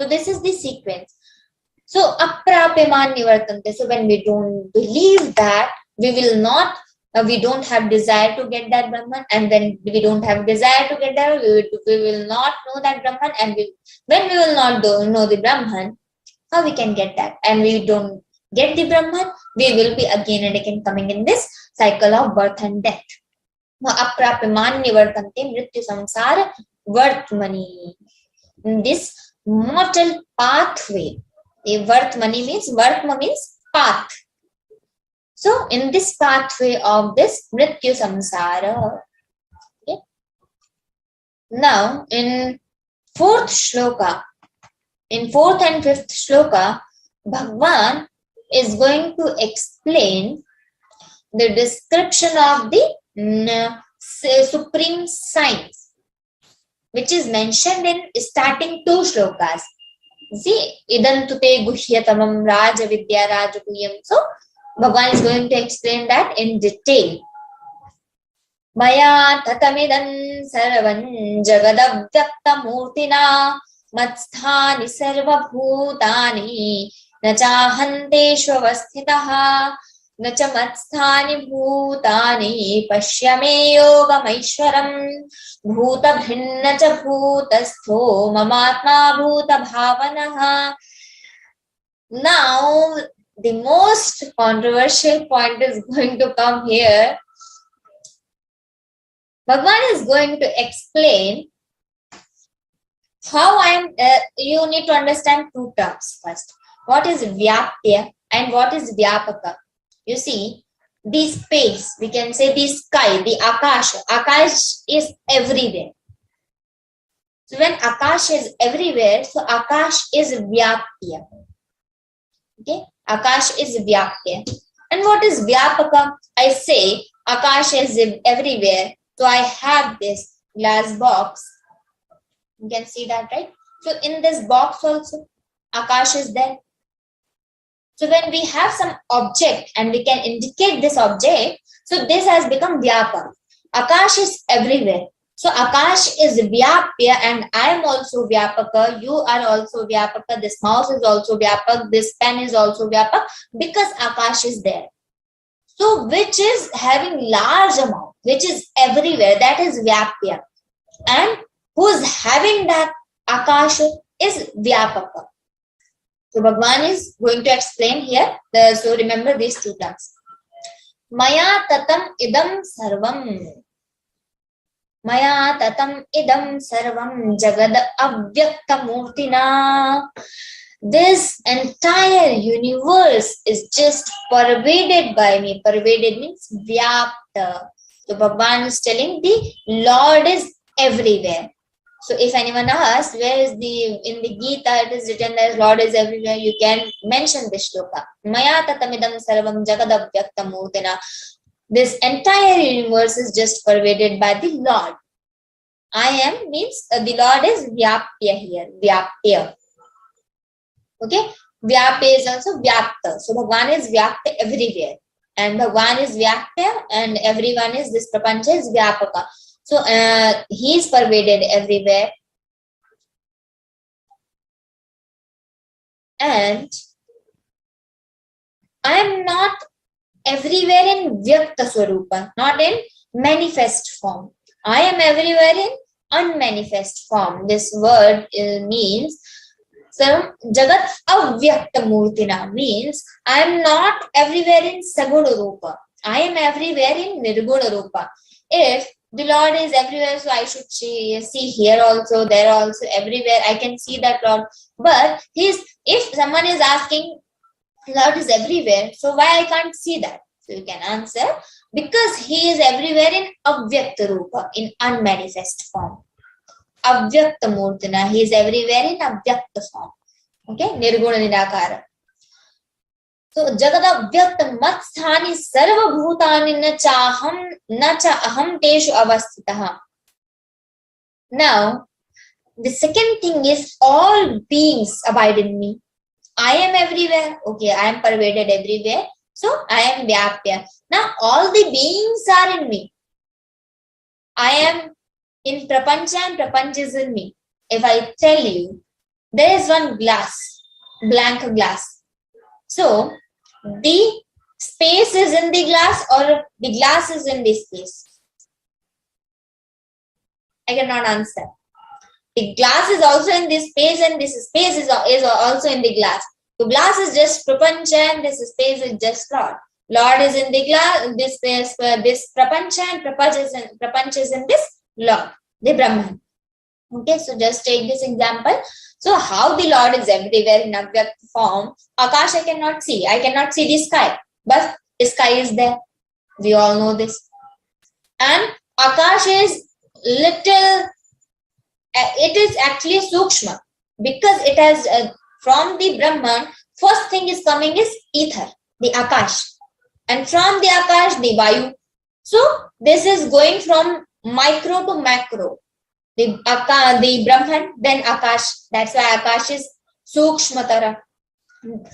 So this is the sequence. So aprapeman nivartante. So when we don't believe that, we will not, we don't have desire to get that Brahman, and then we don't have desire to get that, we will not know that Brahman, and when we will not know the Brahman, how we can get that? And we don't get the Brahman, we will be again and again coming in this cycle of birth and death. Aprapeman nivartante mrityu samsara vartmani. In this mortal pathway, the vartmani means, vartma means path. So in this pathway of this mrityu samsara, okay. Now in fourth and fifth shloka, Bhagavan is going to explain the description of the supreme science, which is mentioned in starting 2 shlokas. See, idam tute guhyatamam raja vidya rajaguyam. So Bhagavan is going to explain that in detail. Maya tatamidam sarvam jagadavvyakta murtina matsthani sarva bhutani nachahanteshvavasthitaha न च मत्स्थानि भूतानि पश्य मे योगमैश्वरम् भूत भिन्न च भूतस्थो ममात्मा भूत भावनः. Now the most controversial point is going to come here. Bhagavan is going to explain how you need to understand two terms first. What is Vyapya and what is Vyapaka? You see, the space, we can say the sky, the Akash. Akash is everywhere. So when Akash is everywhere, so Akash is Vyapya. Okay, Akash is Vyapya. And what is Vyapaka? I say Akash is everywhere. So I have this glass box. You can see that, right? So in this box also, Akash is there. So when we have some object and we can indicate this object, so this has become Vyapa. Akash is everywhere. So Akash is Vyapya and I am also Vyapaka. You are also Vyapaka. This mouse is also Vyapak. This pen is also Vyapak because Akash is there. So which is having large amount, which is everywhere, that is Vyapya. And who is having that Akash is Vyapaka. So Bhagavan is going to explain here. So remember these two terms. Maya tatam idam sarvam. Maya tatam idam sarvam jagad avyakta murtina. This entire universe is just pervaded by me. Pervaded means Vyapta. So Bhagavan is telling the Lord is everywhere. So if anyone asks where is in the Gita it is written as Lord is everywhere, you can mention this shloka. Maya tatamidam sarvam jagadavyakta murtina. This entire universe is just pervaded by the Lord. I am means the Lord is Vyapya here. Vyapya. Okay. Vyapya is also Vyapta. So Bhagavan is Vyapta everywhere. And Bhagavan is Vyapya and everyone is this prapancha is Vyapaka. So he is pervaded everywhere. And I am not everywhere in Vyakta Swarupa, not in manifest form. I am everywhere in unmanifest form. This word means so Jagat Avyakta Murtina means I am not everywhere in Saguna Rupa. I am everywhere in Nirguna Rupa. If the Lord is everywhere, so I should see here also, there also, everywhere. I can see that Lord. But if someone is asking, Lord is everywhere, so why I can't see that? So you can answer, because he is everywhere in Avyakta Rupa, in unmanifest form. Avyakta Murtina, he is everywhere in Avyakta form. Okay, Nirguna Nirakara. So Jagada Vyakta Matsthani Sarva Bhutani na cha aham teshu avastitaha. Now, the second thing is all beings abide in me. I am everywhere. Okay, I am pervaded everywhere. So I am Vyapya. Now all the beings are in me. I am in Prapancha and Prapancha is in me. If I tell you, there is one glass, blank glass. So the space is in the glass or the glass is in the space? I cannot answer. The glass is also in this space and this space is also in the glass. So glass is just Prapancha and this space is just Lord. Lord is in the glass, this space, this Prapancha and Prapancha is in this Lord, the Brahman. Okay, so just take this example. So how the Lord is everywhere in Avyakt form, Akash I cannot see. I cannot see the sky, but the sky is there. We all know this. And Akash is little, it is actually Sukshma because it has from the Brahman, first thing is coming is ether, the Akash. And from the Akash, the Vayu. So this is going from micro to macro. The Brahman, then Akash. That's why Akash is Sukshmatara.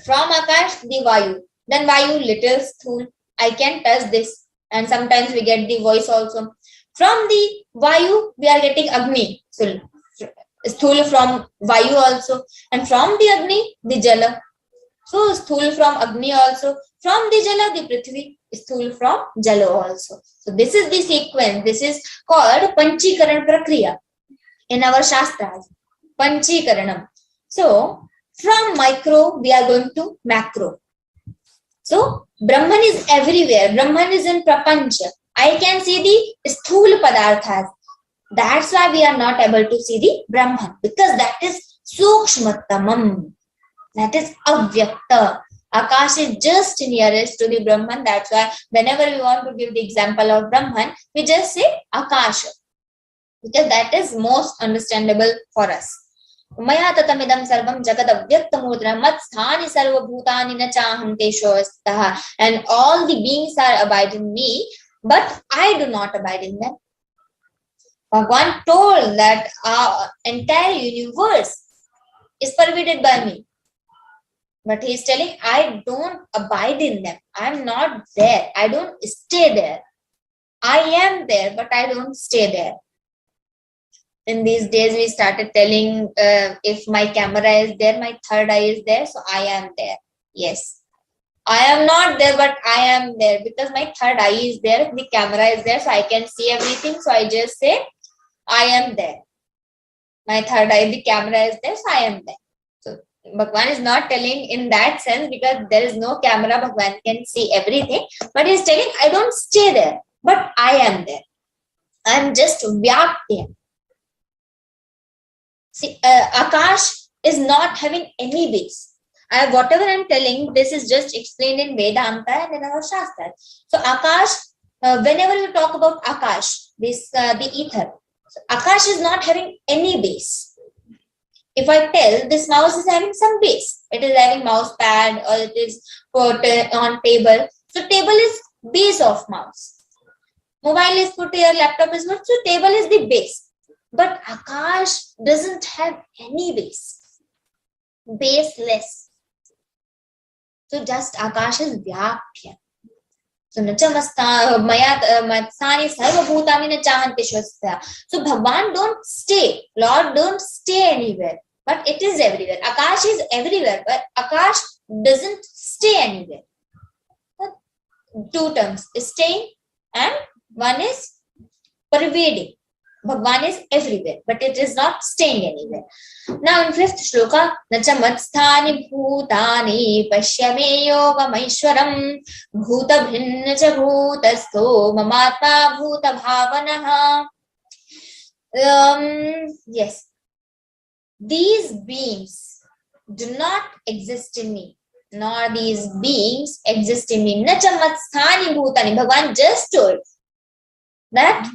From Akash, the Vayu. Then Vayu, little Sthul. I can touch this. And sometimes we get the voice also. From the Vayu, we are getting Agni. So Sthul from Vayu also. And from the Agni, the Jala. So sthul from Agni also, from the Jala, the Prithvi, sthul from Jala also. So this is the sequence. This is called Panchikaran Prakriya in our Shastras. Panchikaranam. So from micro, we are going to macro. So Brahman is everywhere. Brahman is in Prapancha. I can see the sthul padarthas. That's why we are not able to see the Brahman, because that is Sukshmatamam. That is Avyakta. Akash is just nearest to the Brahman. That's why whenever we want to give the example of Brahman, we just say Akash, because that is most understandable for us. Maya tatamidam sarvam jagad avyaktamudra mat sthani sarva bhutani na chahante shostah. And all the beings are abiding me, but I do not abide in them. Bhagavan told that our entire universe is pervaded by me. But he is telling, I don't abide in them. I am not there. I don't stay there. I am there, but I don't stay there. In these days, we started telling, if my camera is there, my third eye is there, so I am there. Yes. I am not there, but I am there, because my third eye is there, the camera is there, so I can see everything. So I just say, I am there. My third eye, the camera is there, so I am there. So Bhagavan is not telling in that sense, because there is no camera, Bhagavan can see everything. But he is telling, I don't stay there, but I am there. I am just Vyaptya. See, Akash is not having any base. Whatever I am telling, this is just explained in Vedanta and in our Shastras. So Akash, whenever you talk about Akash, this the ether, so Akash is not having any base. If I tell this mouse is having some base, it is having mouse pad or it is put on table. So table is base of mouse. Mobile is put here, laptop is put, so table is the base. But Akash doesn't have any base. Baseless. So just Akash is Vyapya. So Maya Matsani Sarva Bhutani na Chahante Shwastha. So Bhagavan don't stay. Lord don't stay anywhere. But it is everywhere. Akash is everywhere. But Akash doesn't stay anywhere. Two terms. Staying and one is pervading. Bhagavan is everywhere, but it is not staying anywhere. Now in fifth shloka, Nacha matsthani bhutani pashyame yoga maishwaram bhuta bhinna cha bhutastho mamatma bhuta bhavanaha. Yes, these beings do not exist in me, nor these beings exist in me. Nacha matsthani bhutani. Bhagavan just told that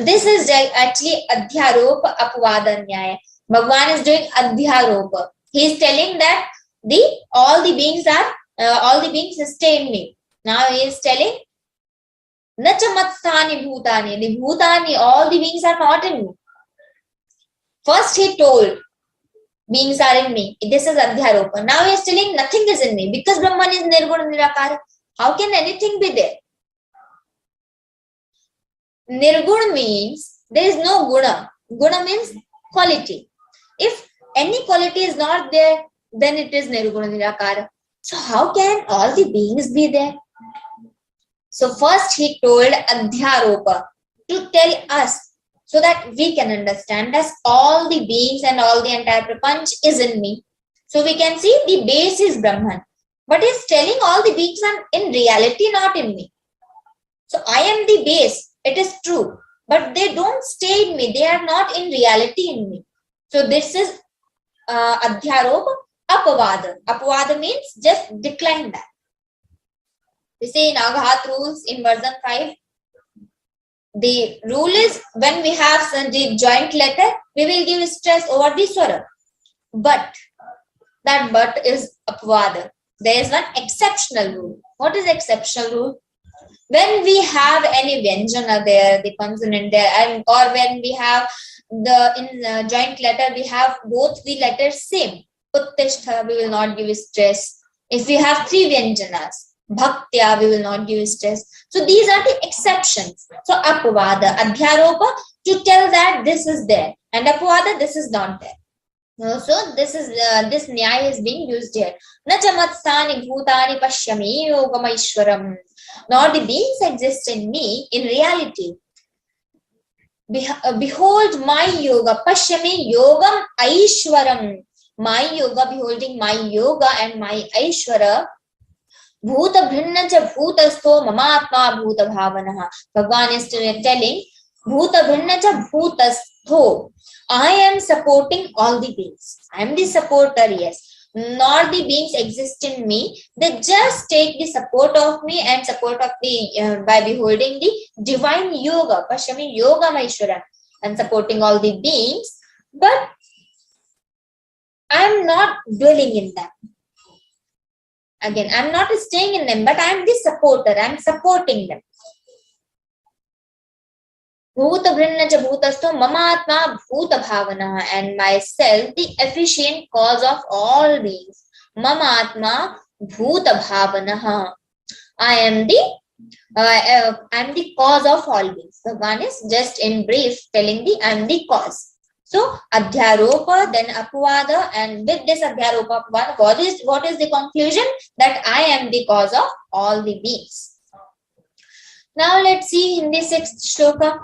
this is actually Adhyaropa Apavada Nyaya. Bhagavan is doing Adhyaropa. He is telling that all the beings stay in me. Now he is telling Nacha matsthani bhutani. The bhutani, all the beings are not in me. First he told beings are in me. This is Adhyaropa. Now he is telling nothing is in me, because Brahman is Nirguna Nirakara. How can anything be there? Nirguna means there is no guna. Guna means quality. If any quality is not there, then it is Nirguna Nirakara. So how can all the beings be there? So first he told Adhyaropa to tell us, so that we can understand that all the beings and all the entire prapanch is in me. So we can see the base is Brahman. But he's telling all the beings are in reality not in me. So I am the base. It is true, but they don't stay in me. They are not in reality in me. So this is Adhyaropa Apavada. Apavada means just decline that. We say in Aghat rules in version 5, the rule is when we have the joint letter, we will give stress over the swara. But that but is Apavada. There is one exceptional rule. What is exceptional rule? When we have any vyanjana there, the consonant there, and or when we have in joint letter, we have both the letters same. Uttishtha, we will not give stress. If we have three vyanjanas, bhaktya, we will not give stress. So these are the exceptions. So apavada, adhyaropa, to tell that this is there, and apavada, this is not there. So this nyaya is being used here. Na chamatstani bhutani pashyami yogamaishwaram. Nor the beings exist in me in reality. Behold my yoga, pashyami yogam aishwaram. My yoga, beholding my yoga and my aishwara. Bhuta bhinna cha bhutasto mamatma bhuta bhavanaha. Bhagavan is telling, Bhuta bhinna cha bhutasto. I am supporting all the beings. I am the supporter, yes. Nor the beings exist in me. They just take the support of me and support of the by beholding the divine yoga, Pashyami Yoga Maishwara, and supporting all the beings. But I am not dwelling in them. Again, I am not staying in them, but I am the supporter. I am supporting them. Bhuta brinna cha bhutasto mamatma bhuta bhavana, and myself the efficient cause of all beings. Mamatma bhuta bhavana. I am the cause of all beings. Bhagavan is just in brief telling I am the cause. So adhyaropa, then apavada, and with this adhyaropa apavada, what is the conclusion? That I am the cause of all the beings. Now let's see in the 6th shloka.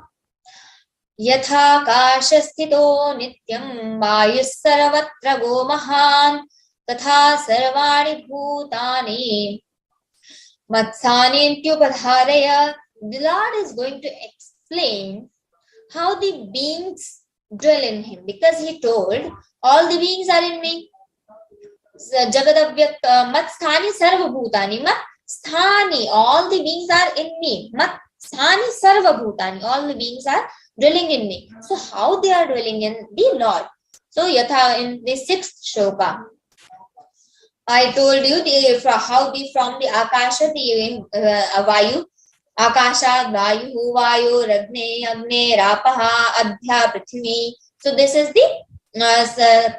Yatha kashasthito nityam vayus sarvatra go mahan tatha sarvani bhutani matsani tyupadharaya. The Lord is going to explain how the beings dwell in him, because he told all the beings are in me. Jagadavyak matsthani sarva bhutani. Matsthani, all the beings are in me. Matsthani sarva bhutani, all the beings are dwelling in me. So how they are dwelling in the Lord? So yatha, in the 6th shloka, I told you from the akasha, the vayu, akasha, vayu, vayu, ragne, agne, rapaha, adhya, prithvi. So this is the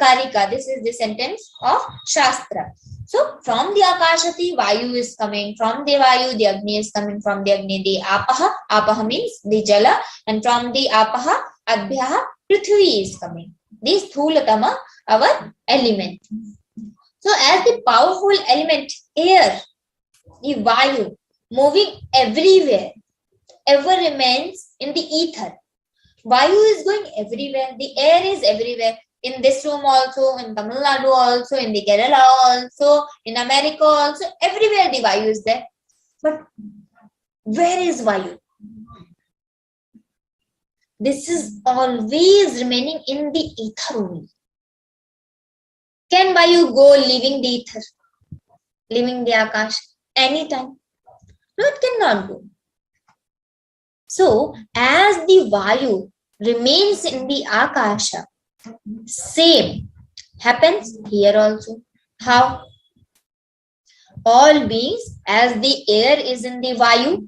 karika, this is the sentence of Shastra. So from the akasha, the vayu is coming, from the vayu, the agni is coming, from the agni, the apaha means the jala, and from the apaha, adhya, prithvi is coming. This thulatama, our element. So as the powerful element air, the vayu, moving everywhere, ever remains in the ether. Vayu is going everywhere, the air is everywhere. In this room also, in Tamil Nadu also, in the Kerala also, in America also, everywhere the Vayu is there. But where is Vayu? This is always remaining in the ether only. Can Vayu go leaving the ether, leaving the Akash anytime? No, it cannot go. So, as the Vayu remains in the Akasha, same happens here also. How? All beings, as the air is in the Vayu,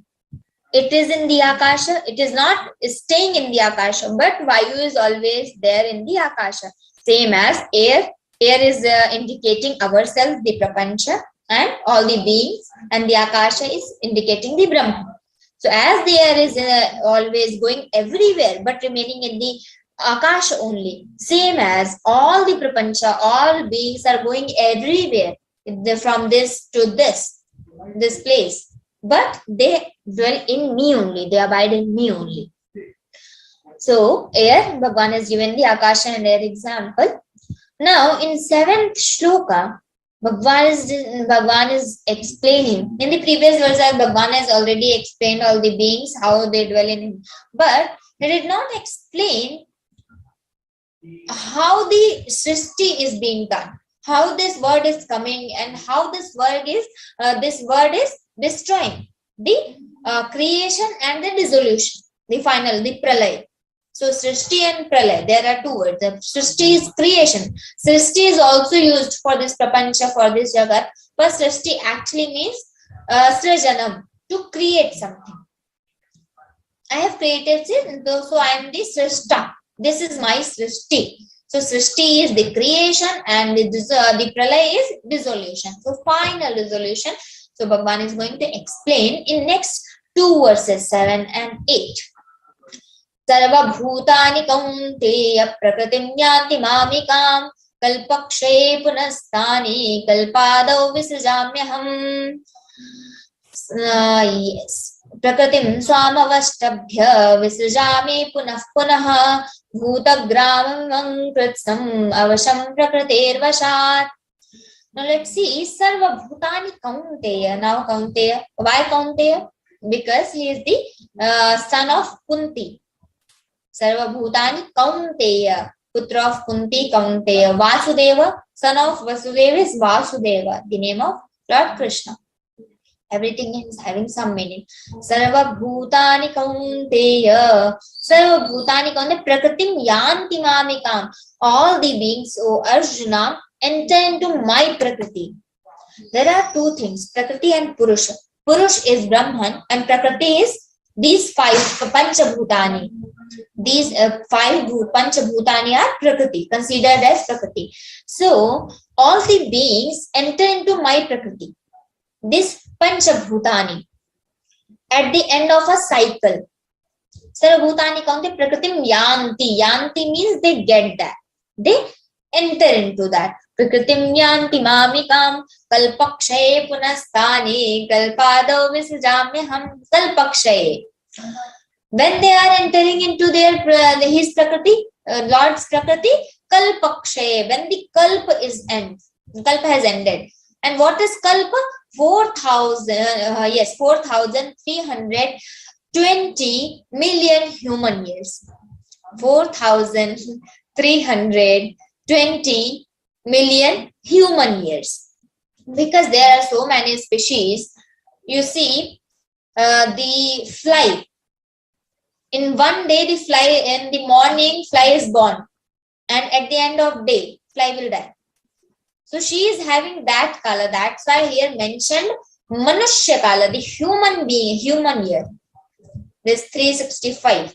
it is in the Akasha. It is not staying in the Akasha, but Vayu is always there in the Akasha. Same as air. Air is indicating ourselves, the Prapancha, and all the beings, and the Akasha is indicating the Brahma. So as the air is always going everywhere, but remaining in the Akasha only, same as all the Prapancha, all beings are going everywhere, from this to this place, but they dwell in me only, they abide in me only. So air, Bhagavan has given the Akasha and air example. Now in 7th shloka, Bhagavan is explaining. In the previous verse, Bhagavan has already explained all the beings, how they dwell in him, but he did not explain how the Srishti is being done, how this word is coming, and how this word is destroying the creation and the dissolution, the final, the pralay. So Srishti and pralay, there are two words. The Srishti is creation. Srishti is also used for this prapancha, for this jagat, but Srishti actually means srajanam, to create something. I have created it, so I am the Srishta. This is my Srishti. So Srishti is the creation and the pralay is dissolution. So final dissolution. So Bhagavan is going to explain in next two verses, 7 and 8. Sarva bhutani kaunteya prakritim yanti mamikam kalpakshaye punasthani kalpadau visrajamyaham. Yes. Prakritim swamavashtabhya visrajami punah punah bhutagramam kritsam avasham prakritir vashat. Now let's see Sarva Bhutani Kaunteya. Now Kaunteya. Why Kaunteya? Because he is the son of Kunti. Sarva Bhutani Kaunteya. Putra of Kunti Kaunteya. Vasudeva. Son of Vasudeva is Vasudeva. The name of Lord Krishna. Everything is having some meaning. Sarva Bhutani Kaunteya. Sarva Bhutani Kaunteya. Prakritim Yanti Mamikam. All the beings, O Arjuna, enter into my Prakriti. There are two things, Prakriti and Purusha. Purush is Brahman and Prakriti is these five Panchabhutani. These five Panchabhutani are Prakriti, considered as Prakriti. So, all the beings enter into my Prakriti. This Panchabhutani. At the end of a cycle. Sarvabhutani Kaunteya Prakritim Yanti. Yanti means they get that. They enter into that. Prakritim yanti mamikam kalpakshaye punasthani kalpadau visrajamyaham kalpakshaye. When they are entering into his Prakriti, Lord's Prakriti, kalpakshaye, when the kalpa is end, kalpa has ended. And what is kalpa? 4,320 million human years. 4,320 million human years. Because there are so many species, you see, the fly. In one day, the fly, in the morning, fly is born. And at the end of day, fly will die. So she is having that color. That's why here mentioned Manushya Kala, the human being, human year. This 365.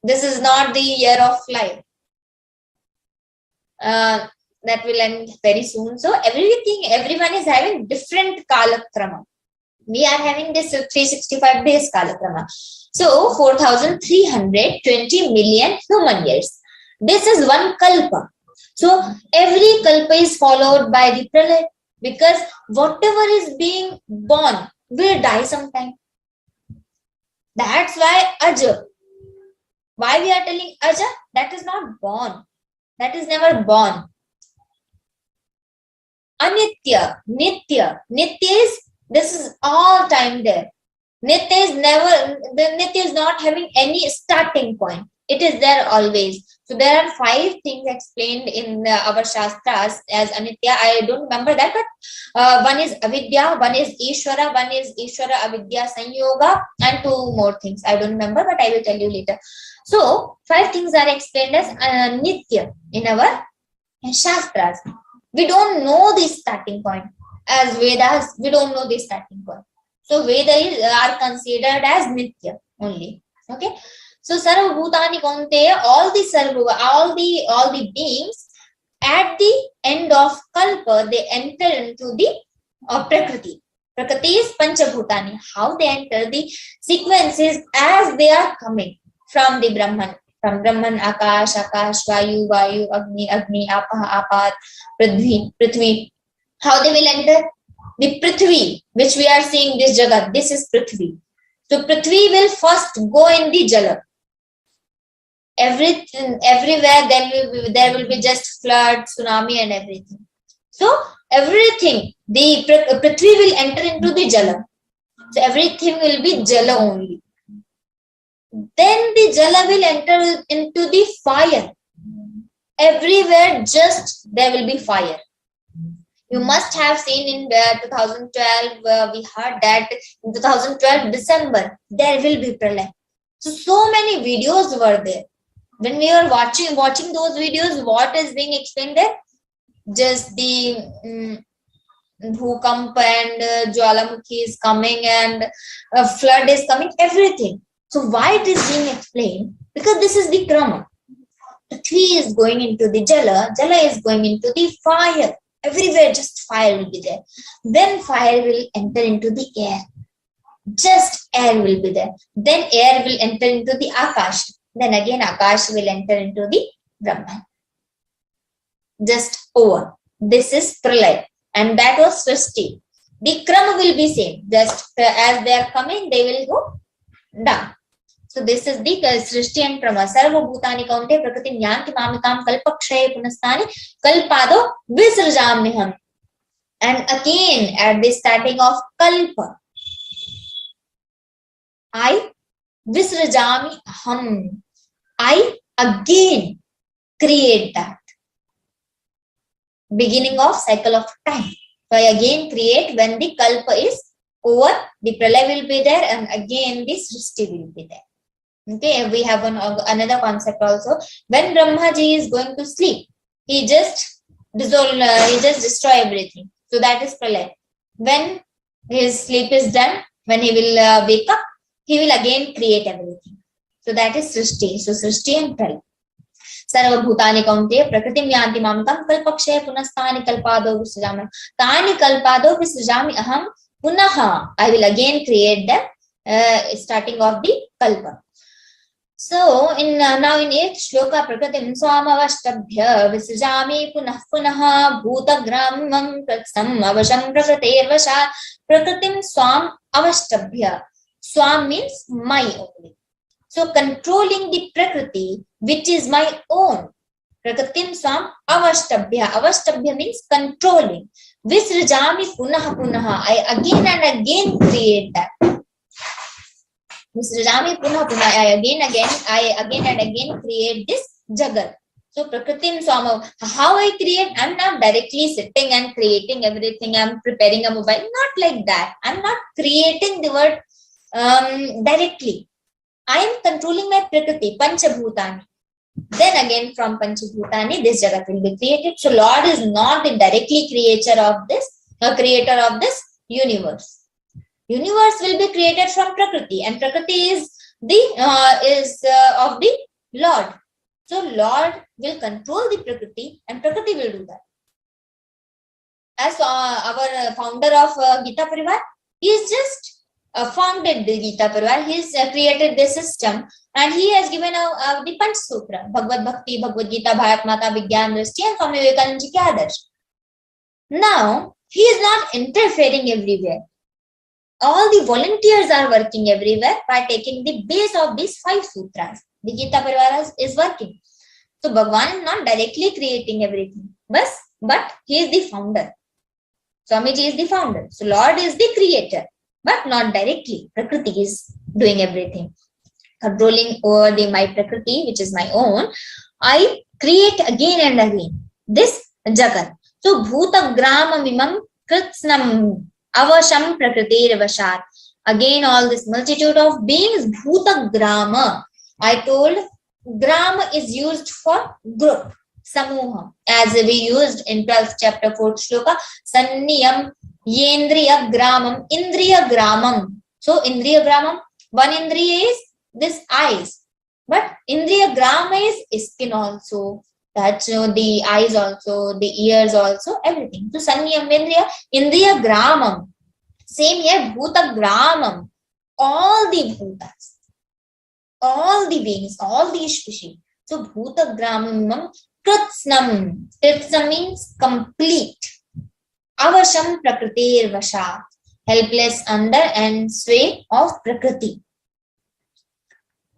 This is not the year of fly. That will end very soon. So everyone is having different Kalakrama. We are having this 365 days Kalakrama. So 4,320 million human years. This is one Kalpa. So every Kalpa is followed by the Pralay, because whatever is being born will die sometime. That's why Aja. Why we are telling Aja? That is not born. That is never born. Anitya, Nitya. Nitya is, this is all time there. Nitya is never, the Nitya is not having any starting point. It is there always. So there are 5 things explained in our Shastras as Anitya. I don't remember that, but one is Avidya, one is Ishvara, one is Ishvara Avidya Sanyoga, and 2 more things. I don't remember, but I will tell you later. So 5 things are explained as Nitya in our Shastras. We don't know the starting point. As Vedas, we don't know the starting point. So Vedas are considered as Nitya only. Okay. So Sarva Bhutani Kaunteya, all the beings at the end of Kalpa, they enter into the Prakriti. Prakriti is Panchabhutani. How they enter, the sequences as they are coming from the Brahman. From Brahman, Akash, Akash, Vayu, Vayu, Agni, Agni, Apah, Apat, Prithvi, Prithvi. How they will enter? The Prithvi, which we are seeing this Jagat, this is Prithvi. So Prithvi will first go in the Jala. Everywhere there will be just flood, tsunami and everything. So everything, the Prithvi will enter into the Jala. So everything will be Jala only. Then the Jala will enter into the fire. Everywhere just there will be fire. You must have seen in 2012, we heard that in 2012 December, there will be Pralay. So many videos were there. When we were watching those videos, what is being explained there? Just the Bhukamp and Jwalamukhi is coming and flood is coming, everything. So why it is being explained? Because this is the Krama. Prithvi is going into the Jala, Jala is going into the fire. Everywhere just fire will be there. Then fire will enter into the air. Just air will be there. Then air will enter into the Akash. Then again Akash will enter into the Brahman. just over. This is pralay, and that was Srishti. The krama will be same. Just as they are coming, they will go down. So this is the Srishti and Krama. Sarva bhutani kaunte prakriti nyanti mamikam kalpakshaye punastani kalpado visrajamiham. And again at the starting of kalpa, I visrajami aham. I again create that. Beginning of cycle of time. So I again create when the kalpa is over, the pralay will be there, and again the srishti will be there. Okay, we have another concept also. When Brahmaji is going to sleep, he just destroy everything. So that is pralay. When his sleep is done, when he will wake up, he will again create everything. So that is srishti. So srishti and pralay. Sarva bhutani kaunte prakritim yanti mamikam kalpakshaye punastani kalpado visrajami. Tani kalpado visrajami aham punaha. I will again create them starting of the kalpa. So now in 8th shloka, prakritim swamavashtabhya visrajami punah bhutagramam pratsam avasham prakritervasha. Prakritim swam avashtabhya. Swam means my only. So controlling the prakriti, which is my own. Prakritim swam avashtabhya. Avashtabhya means controlling. Visrajami punah. I again and again create that. Visrajami punah. I again and again create this jagat. So prakritim swam. How I create? I'm not directly sitting and creating everything. I'm preparing a mobile. Not like that. I'm not creating the word directly. I am controlling my prakriti, panchabhutani. Then again from panchabhutani, this jagat will be created. So Lord is not the directly creator of this universe. Universe will be created from prakriti, and prakriti is of the Lord. So Lord will control the prakriti, and prakriti will do that. As our founder of Gita Pariwar, he is just founded the Gita Pariwar. He has created this system, and he has given the Panch Sutra, Bhagavad Bhakti, Bhagavad Gita, Bharat Mata, Vigyan Drishti, and Swami Vivekananda Ji ke Adarsh. Now, he is not interfering everywhere. All the volunteers are working everywhere by taking the base of these 5 sutras. The Gita Pariwar is working. So, Bhagwan is not directly creating everything, but he is the founder. Swamiji is the founder. So, Lord is the creator, but not directly. Prakriti is doing everything. Controlling over my Prakriti, which is my own, I create again and again this Jagat. So, Bhuta Grama Mimam Kritsnam Avasham Prakritir Vashat. Again, all this multitude of beings, Bhuta Grama. I told Grama is used for group, Samuha, as we used in 12th chapter 4th shloka, Sanniyam Yendriya Gramam, Indriya Gramam. So, Indriya Gramam, one Indriya is this eyes, but Indriya Grama is skin also, that's the eyes also, the ears also, everything. So, Sanniyam Yendriya, Indriya Gramam. Same here, Bhuta Gramam. All the Bhutas, all the beings, all the species. So, Bhuta Gramam Kritsnam. Kritsnam means complete. Avasham Prakritir Vashat. Helpless under and sway of Prakriti.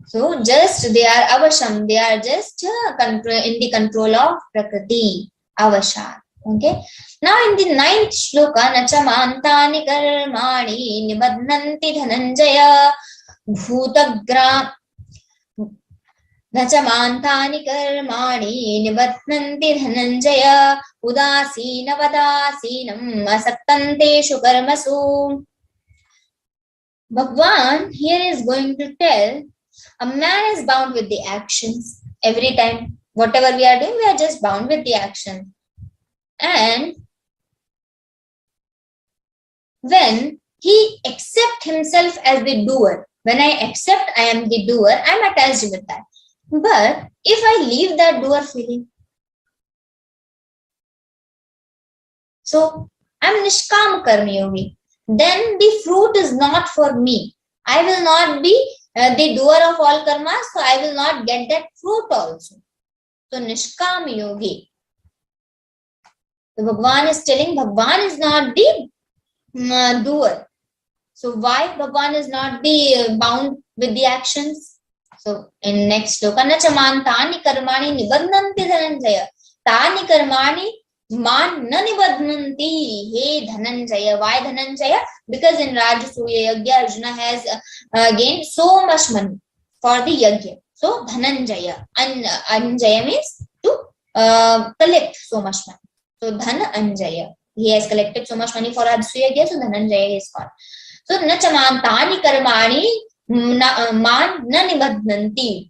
So, just they are Avasham. They are just in the control of Prakriti. Avashat. Okay. Now, in the 9th shloka, Nachamantani Karmani Nibadnanti Dhananjaya Bhutagram. Nachamantani Karmani Nibatnanti Dhananjaya Udasina Vadasinam Asaktanteshu Karmasu. Bhagwan here is going to tell a man is bound with the actions. Every time, whatever we are doing, we are just bound with the action. And when he accepts himself as the doer, when I accept I am the doer, I am attached with that. But if I leave that doer feeling, so I am Nishkam Karmi Yogi, then the fruit is not for me. I will not be the doer of all karmas, so I will not get that fruit also. So Nishkam Yogi. So Bhagwan is telling Bhagwan is not the doer. So why Bhagwan is not the bound with the actions? So in next sloka, na chaman tani karmani nibadhanti dhananjaya. Tani karmani man na nibadhanti. Hey Dhananjaya. Why Dhananjaya? Because in Rajasuya Yagya, Arjuna has gained so much money for the Yagya. So Dhananjaya. And Anjaya means to collect so much money. So Dhananjaya. He has collected so much money for Rajasuya Yagya, so Dhananjaya is called. So na chaman tani karmani man na nibadhanti.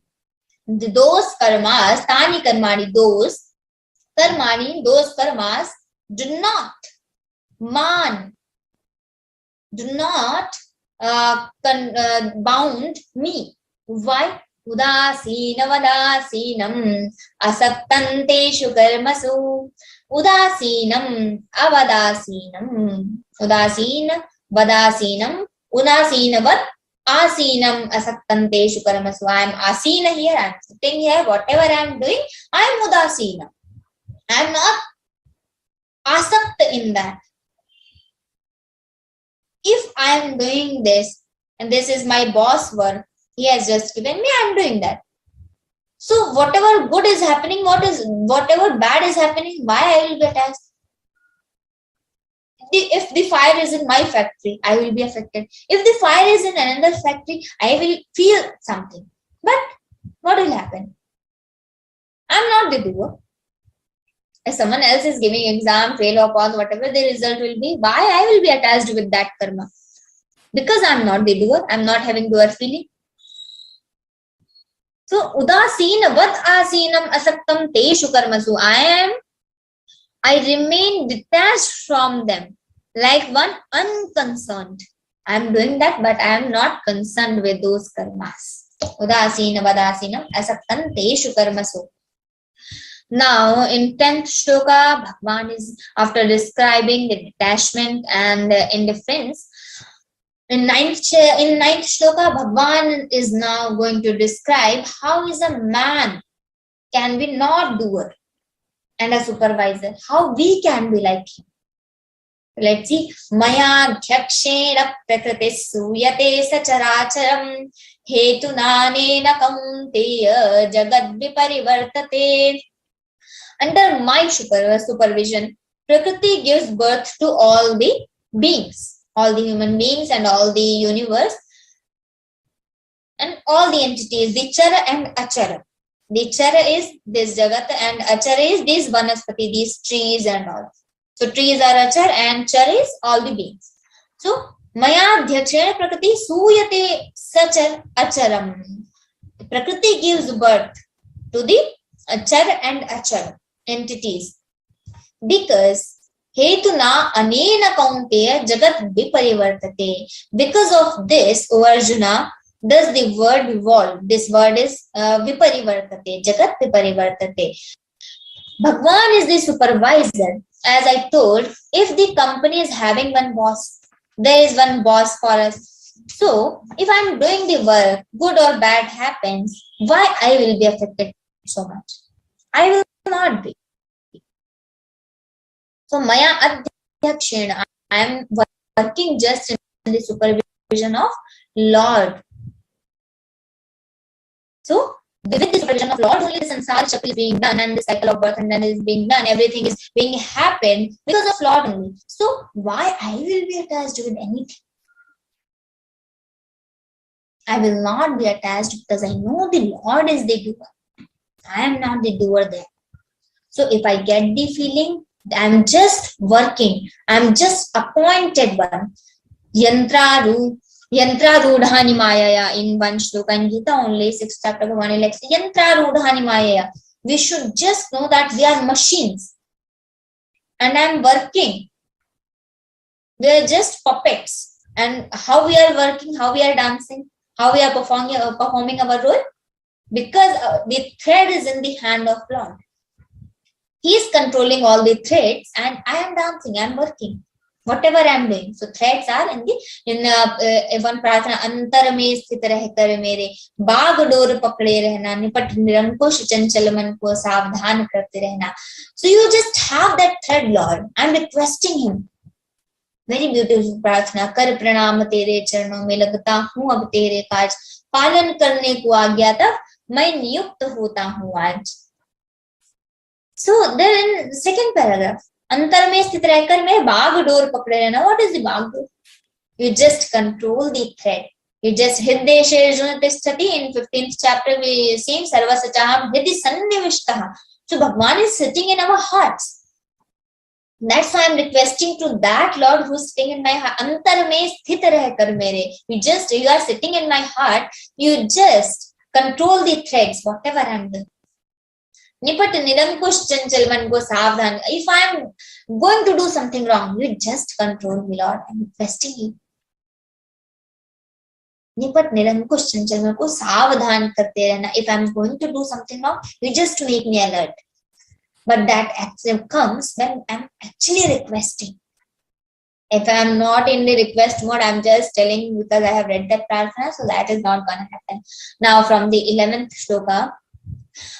Those karmas, tani karmani, those karmas do not bound me. Why? Udasina vadasinam asaktanteshu karmasu. Udasinam avadasinam. Udasina vadasinam udasinavat asinam asaktanteshu karmasu. I am asina here, I am sitting here, whatever I am doing, I am udasina. I am not asakta in that. If I am doing this, and this is my boss work, he has just given me, I am doing that. So whatever good is happening, whatever bad is happening, why I will be attached? If the fire is in my factory, I will be affected. If the fire is in another factory, I will feel something. But what will happen? I am not the doer. If someone else is giving exam, fail or pass, whatever the result will be, why I will be attached with that karma? Because I am not the doer, I am not having doer feeling. So, udasina vad asinam asaktam teshu karmasu. I remain detached from them, like one unconcerned. I am doing that, but I am not concerned with those karmas. Udasina vad asinam asaktam teshu karmasu. Now, in 10th shloka, Bhagwan is, after describing the detachment and indifference, in 9th shloka, Bhagwan is now going to describe how is a man can be not doer and a supervisor, how we can be like him. Let's see. Maya dhyakshena prakritis suyate sacharacharam hetunanena kaunteya jagad viparivartate. Under my supervision, Prakriti gives birth to all the beings, all the human beings and all the universe and all the entities, the Chara and Achara. The Chara is this Jagat and Achara is this Vanaspati, these trees and all. So trees are Achar and Chara is all the beings. So Maya Dhyakshena Prakriti Suyate Sachar Acharam. Prakriti gives birth to the Achar and Achara entities, because hetuna anena kaunteya jagat viparivartate. Because of this, O Arjuna, does the word evolve. This word is viparivartate, jagat viparivartate. Bhagwan is the supervisor. As I told, if the company is having one boss, there is one boss for us. So if I am doing the work, good or bad happens, why I will be affected so much? I will not be. So Maya Adhyakshena, I am working just in the supervision of Lord. So with the supervision of Lord, only the sansar chakra is being done and the cycle of birth and then is being done. Everything is being happened because of Lord only. So why I will be attached with anything? I will not be attached because I know the Lord is the doer. I am not the doer there. So if I get the feeling, I am just working, I am just appointed one. Yantra rudhani mayaya, in one shloka in Gita only, 6th chapter, 1 11. Yantra rudhani mayaya. We should just know that we are machines and I am working. We are just puppets. And how we are working, how we are dancing, how we are performing our role? Because the thread is in the hand of Lord. He is controlling all the threads and I am dancing, I am working. whatever I'm doing. So threads are in one prarthana, antar mein sthit reh kar mere baag dor pakde rehna, nipat nirankush chanchal man ko savdhan karte rehna. So you just have that thread, Lord. I'm requesting him. Very beautiful प्रार्थना. कर प्रणाम तेरे चरणों में, लगता हूँ अब तेरे काज, पालन करने को आ गया तब मैं नियुक्त होता हूँ आज. So then second paragraph, अंतर में स्थित रहकर मैं बाग डोर पकड़े रहना. What is the बाग डोर? You just control the thread. You just हृदयेषु अर्जुन तिष्ठति. In 15th chapter we see सर्व सचाहं हृदि सन्निविष्टः. So Bhagwan is sitting in our hearts. That's why I'm requesting to that Lord who's sitting in my heart. Antar mein sthit reh kar mere. You are sitting in my heart. You just control the threads, whatever I'm doing. Nipat nirankush chanchal man ko savdhan. If I'm going to do something wrong, you just control me, Lord. I'm requesting you. Nipat nirankush chanchal man ko savdhan karte rehna. If I'm going to do something wrong, you just make me alert. But that action comes when I'm actually requesting. If I'm not in the request mode, I'm just telling because I have read that prarthana, so that is not going to happen. Now from the 11th shloka,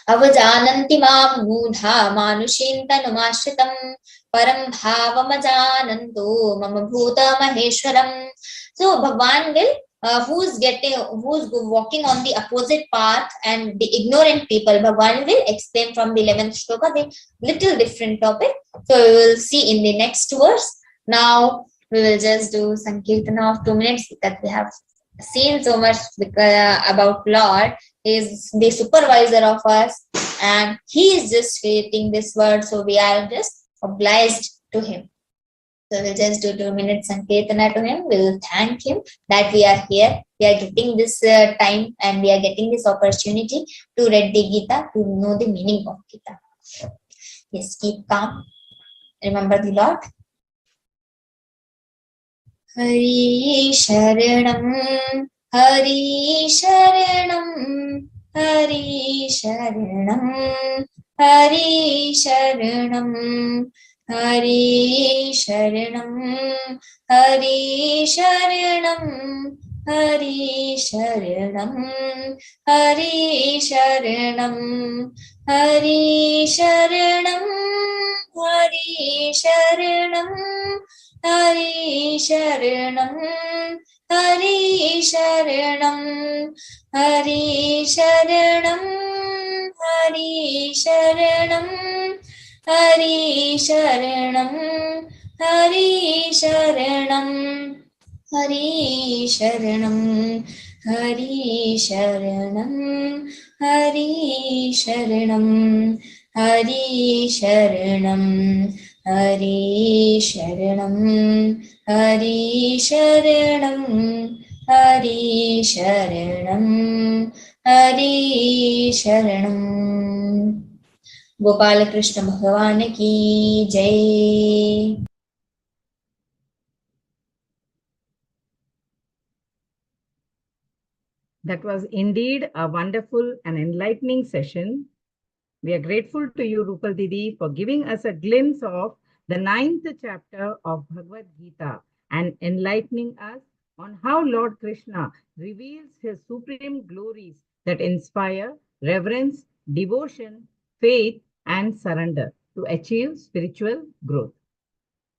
avajananti mam mudha manushin tanumashritam param bhavamajananto mama bhuta maheshwaram. So Bhagwan will who's walking on the opposite path and the ignorant people, Bhagwan will explain from the 11th shloka the little different topic. So we will see in the next verse. Now we will just do Sankirtana of 2 minutes because we have seen so much about Lord. He is the supervisor of us and he is just creating this word. So we are just obliged to him. So we'll just do 2 minutes Sankirtana to him. We'll thank him that we are here. We are getting this time and we are getting this opportunity to read the Gita, to know the meaning of Gita. Yes, keep calm. Remember the Lord. Hari Sharanam, Hari Sharanam, Hari Sharanam, Hari Sharanam. Hari Sharanam, Hari Sharanam, Hari Sharanam, Hari Sharanam, Hari Sharanam, Hari Sharanam, Hari Sharanam, Hari Sharanam, Hari Sharanam, Hari Sharanam. Hari Sharanam, Hari Sharanam, Hari Sharanam, Hari Sharanam, Hari Sharanam, Hari Sharanam, Hari Sharanam, Hari Sharanam, Hari Sharanam, Hari Sharanam. Gopal Krishna Bhagavan ki Jai. That was indeed a wonderful and enlightening session. We are grateful to you, Rupal Didi, for giving us a glimpse of the 9th chapter of Bhagavad Gita and enlightening us on how Lord Krishna reveals his supreme glories that inspire reverence, devotion, faith, and surrender to achieve spiritual growth.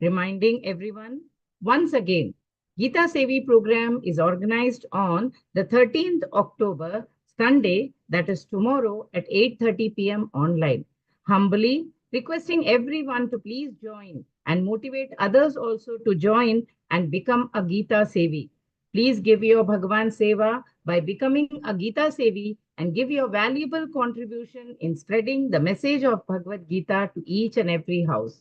Reminding everyone once again, Geeta Sevi program is organized on the 13th October, Sunday, that is tomorrow at 8:30 p.m. online. Humbly requesting everyone to please join and motivate others also to join and become a Geeta Sevi. Please give your Bhagavan Seva by becoming a Geeta Sevi and give your valuable contribution in spreading the message of Bhagavad Gita to each and every house.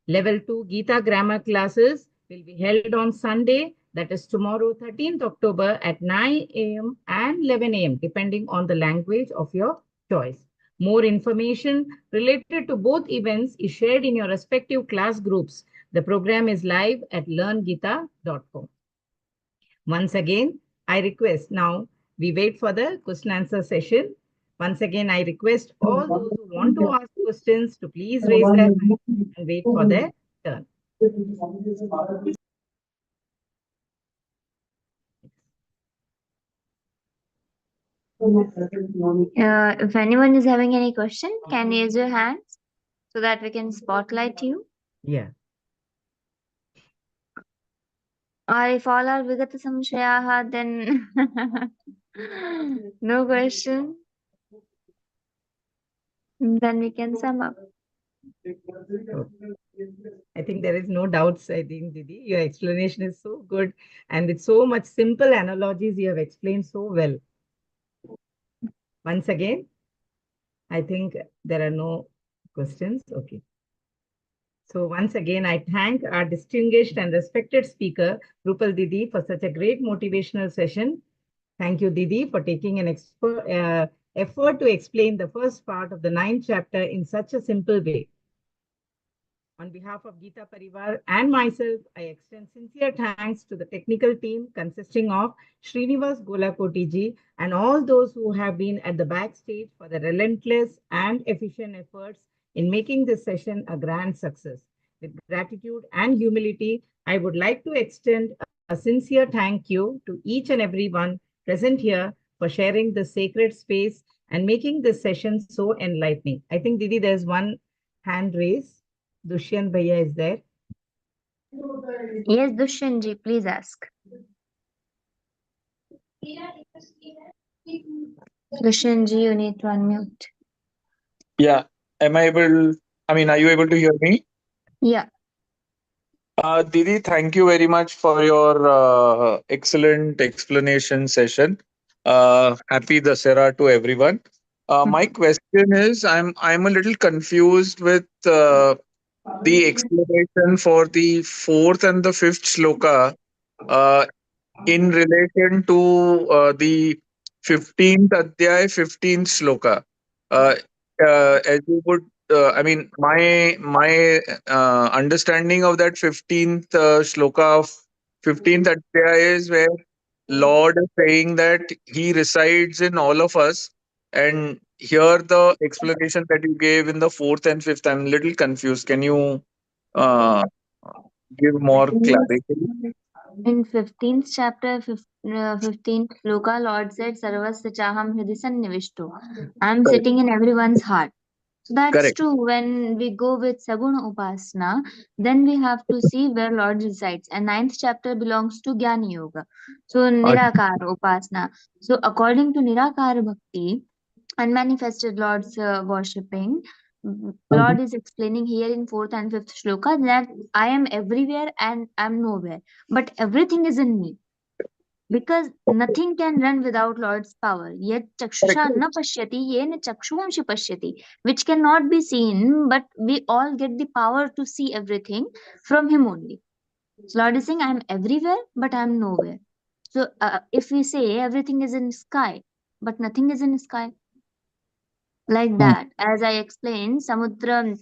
Level 2 Gita grammar classes will be held on Sunday, that is tomorrow, 13th October at 9 a.m. and 11 a.m. depending on the language of your choice. More information related to both events is shared in your respective class groups. The program is live at learngeeta.com. Once again, I request now we wait for the question answer session. Once again, I request all those who want to ask questions to please raise their hand and wait for their turn. If anyone is having any question, can you raise your hands so that we can spotlight you? Yeah. Or if all are Vigata Samshayaha, then no question. Then we can sum up. I think there is no doubts. I think, Didi, your explanation is so good. And with so much simple analogies, you have explained so well. Once again, I think there are no questions. Okay. So once again, I thank our distinguished and respected speaker, Rupal Didi, for such a great motivational session. Thank you, Didi, for taking an effort to explain the first part of the 9th chapter in such a simple way. On behalf of GÍTA Pariwar and myself, I extend sincere thanks to the technical team consisting of Srinivas Golakotiji and all those who have been at the backstage for the relentless and efficient efforts in making this session a grand success. With gratitude and humility, I would like to extend a sincere thank you to each and everyone present here for sharing the sacred space and making this session so enlightening. I think, Didi, there's one hand raised. Dushyant Bhaiya is there. Yes, Dushyanji, please ask. Dushyanji, you need to unmute. Yeah. Are you able to hear me? Yeah. Didi, thank you very much for your excellent explanation session. Happy Dasera to everyone. My question is, I'm a little confused with the explanation for the 4th and the 5th shloka in relation to the 15th adhyay, 15th shloka. As you would, my understanding of that 15th shloka of 15th adhyay is where Lord is saying that He resides in all of us, and here the explanation that you gave in the 4th and 5th, I'm a little confused. Can you give more clarity? In 15th chapter, 15th shloka, Lord said, Sarvasya chaham hridhi sannivishto. I am Correct. sitting in everyone's heart. So that's Correct. true. When we go with Saguna Upasana, then we have to see where Lord resides. And 9th chapter belongs to Jnana Yoga. So Nirakara Upasana. So according to Nirakara Bhakti, unmanifested Lord's worshipping, Lord is explaining here in 4th and 5th shloka that I am everywhere and I'm nowhere. But everything is in me. Because nothing can run without Lord's power. Yet chakshusha na pashyati, yena chakshumshi pashyati, which cannot be seen, but we all get the power to see everything from Him only. So Lord is saying, I am everywhere, but I am nowhere. So if we say everything is in sky, but nothing is in sky, like that, as I explained, Samudra,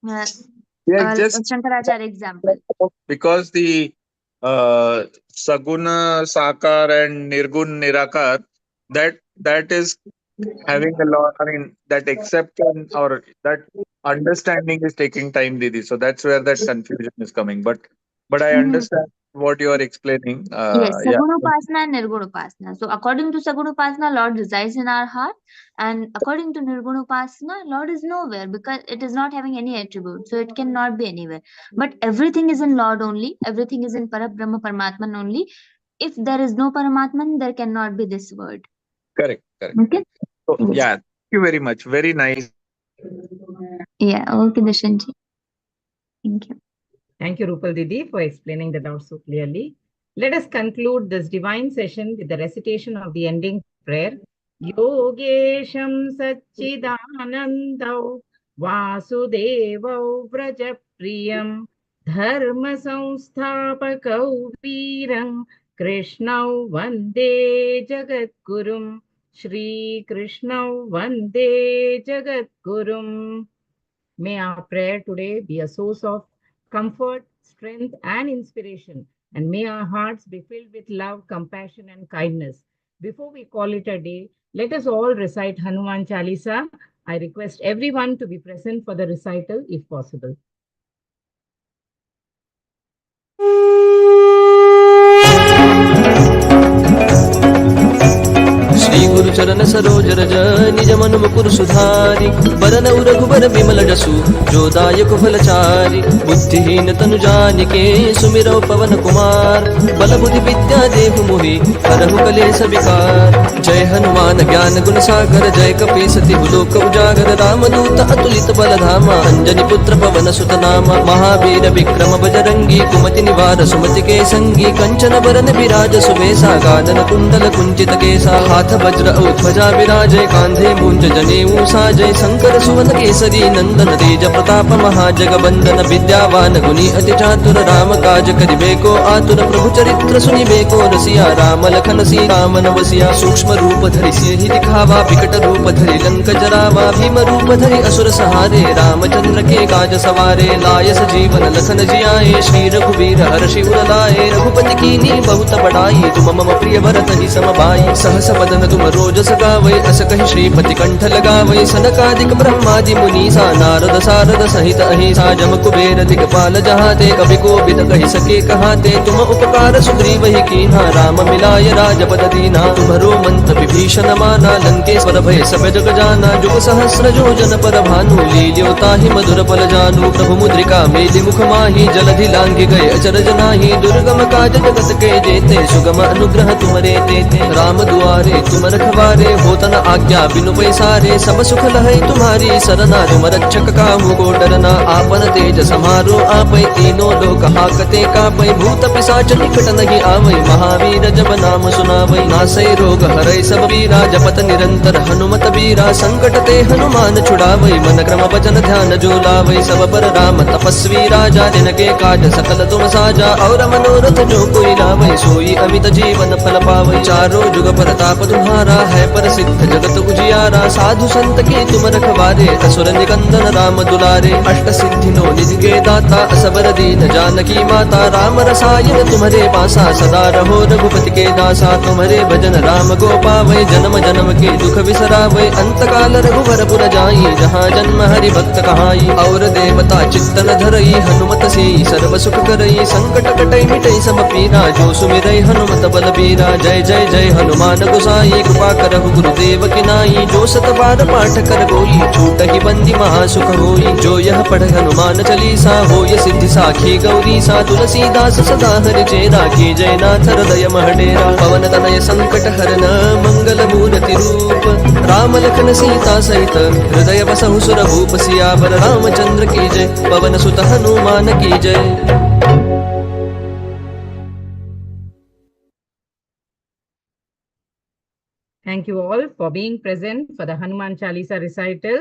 Just Shankaracharya example. because the Saguna Sakar and Nirgun Nirakar, that is having a lot, that acceptance or that understanding is taking time, Didi. So that's where that confusion is coming. But I understand what you are explaining. Yes, Yeah. Sagunupasana and Nirgunupasana. So according to Sagunupasana, Lord resides in our heart, and according to Nirgunupasana, Lord is nowhere because it is not having any attribute, so it cannot be anywhere. But everything is in Lord only, everything is in Parabrahma Paramatman only. If there is no Paramatman, there cannot be this word. Correct. Okay? So, Yes. yeah, thank you very much. Very nice. Yeah, okay, Dushanji. Thank you. Thank you, Rupal Didi, for explaining the doubt so clearly. Let us conclude this divine session with the recitation of the ending prayer. Yogesham Satchidanandau Vasudevau Vrajapriyam Dharma Samsthapakau Veeram Krishnau Vande Jagadgurum Shri Krishnau Vande Jagadgurum. May our prayer today be a source of comfort, strength, and inspiration. And may our hearts be filled with love, compassion, and kindness. Before we call it a day, let us all recite Hanuman Chalisa. I request everyone to be present for the recital if possible. Shri गुरु चरण सरोज रज निज मन मुकुर सुधारि बरनउ रघुबर बिमल जसु जो दायक फलचारि बुद्धिहीन तनु जानिके सुमिरौ पवन कुमार बल बुद्धि विद्या देहु मोहि हरहु कलेश विकार जय हनुमान ज्ञान गुण सागर जय कपीस तिहु लोक उजागर रामदूत अतुलित बल धामा अंजनी पुत्र पवन सुत नामा महावीर विक्रम बजरंगी कुमति निवार सुमति के संगी कंचन बरन विराज सुबेसा गानन कुंडल कुंचित केसा हाथ वज्र औ ध्वजा विराजय कांधे मूंज जनेऊ साजय शंकर सुवन केसरी नंदन तेज प्रताप महाजगबंदन विद्यावान गुणी अति चातुर राम काज करिबे को आतुर प्रभु चरित्र सुनिबे को रसिया राम लखन सीता मन बसिया सूक्ष्म रूप धरि सियहि दिखावा विकट रूप धरि लंक जरावा भीम रूप धरि असुर सहारे रामचंद्र के काज सवारे लाय सजीवन लखन जियाए श्री रघुवीर हर्षि उर लाए रघुपति कीन्ही बहुत बड़ाई तुम मम प्रिय भरत ही सम भाई सहस बदन तुम रोज सगावै अस कहि श्रीपति कंठ लगावै सनकादिक ब्रह्मादि मुनीसा नारद सारद सहित अहिसा जम कुबेर दिगपाल जहाते कवि कोविद कहि सके कहाते तुम उपकार सुग्रीव ही कीन्हा राम मिलाय राजपद दीना तुम्हरो मंत्र विभीषण माना लंकेश्वर भय सब जग जाना जुग सहस्र योजन पर भानु लील्यो ताहि मधुर पल जानु प्रभु मुद्रिका मेलि मुख माहि जलधि लांघि गए अचरज नाहि दुर्गम काज जगत के जेते सुगम अनुग्रह तुमरे तेते राम दुआरे तुम रखवारे होतन आज्ञा बिनु पैसारे सब सुख लहै तुम्हारी सरना तुम रक्षक काहू को डरना आपन तेज समारो आपै तीनों लोक हाकते कापै भूत पिशाच निकट नहीं आवै महावीर जब नाम सुनावै नासै रोग हरै सब पीरा जपत निरंतर हनुमत बीरा संकट ते हनुमान छुड़ावै मन क्रम वचन ध्यान जो लावै सब पर राम तपस्वी राजा जिनके काज सकल तुम साजा और मनोरथ जो कोई लावै सोई अमित जीवन फल पावै चारों जुग प्रताप तुम्हारा है प्रसिद्ध जगत उजियारा साधु संत के तुम रखवारे असुर निकंदन राम दुलारे अष्ट सिद्धि नो निधि के दाता असबर दीन जानकी माता राम रसायन तुम्हारे पासा सदा रहो रघुपति के दासा तुम्हारे भजन राम को पावै जन्म जन्म के दुख बिसरावै अंत काल रघुवर पुर जाई जहाँ जन्म हरि भक्त कहाई और देवता चित्तन धरई हनुमत से सर्व सुख करई संकट कटई मिटई सब पीरा जो सुमिरै हनुमत बल बीरा जय जय जय हनुमान गोसाई कृपा करहु गुरुदेव की नाई जो सत बार पाठ कर कोई छूट ही बंदी महासुख होई जो यह पढ़ हनुमान चालीसा होय सिद्धि साखी गौरी सा तुलसीदास सदा हरि चेरा की जय नाथ हृदय महडेरा पवन तनय संकट हरन मंगल मूर्ति रूप राम लखन सीता सहित हृदय बसहु सुर भूप सियावर रामचंद्र की जय पवन सुत हनुमान की जय। Thank you all for being present for the Hanuman Chalisa recital.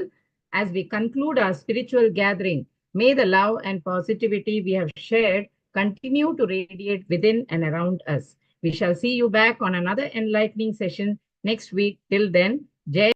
As we conclude our spiritual gathering, may the love and positivity we have shared continue to radiate within and around us. We shall see you back on another enlightening session next week. Till then, Jai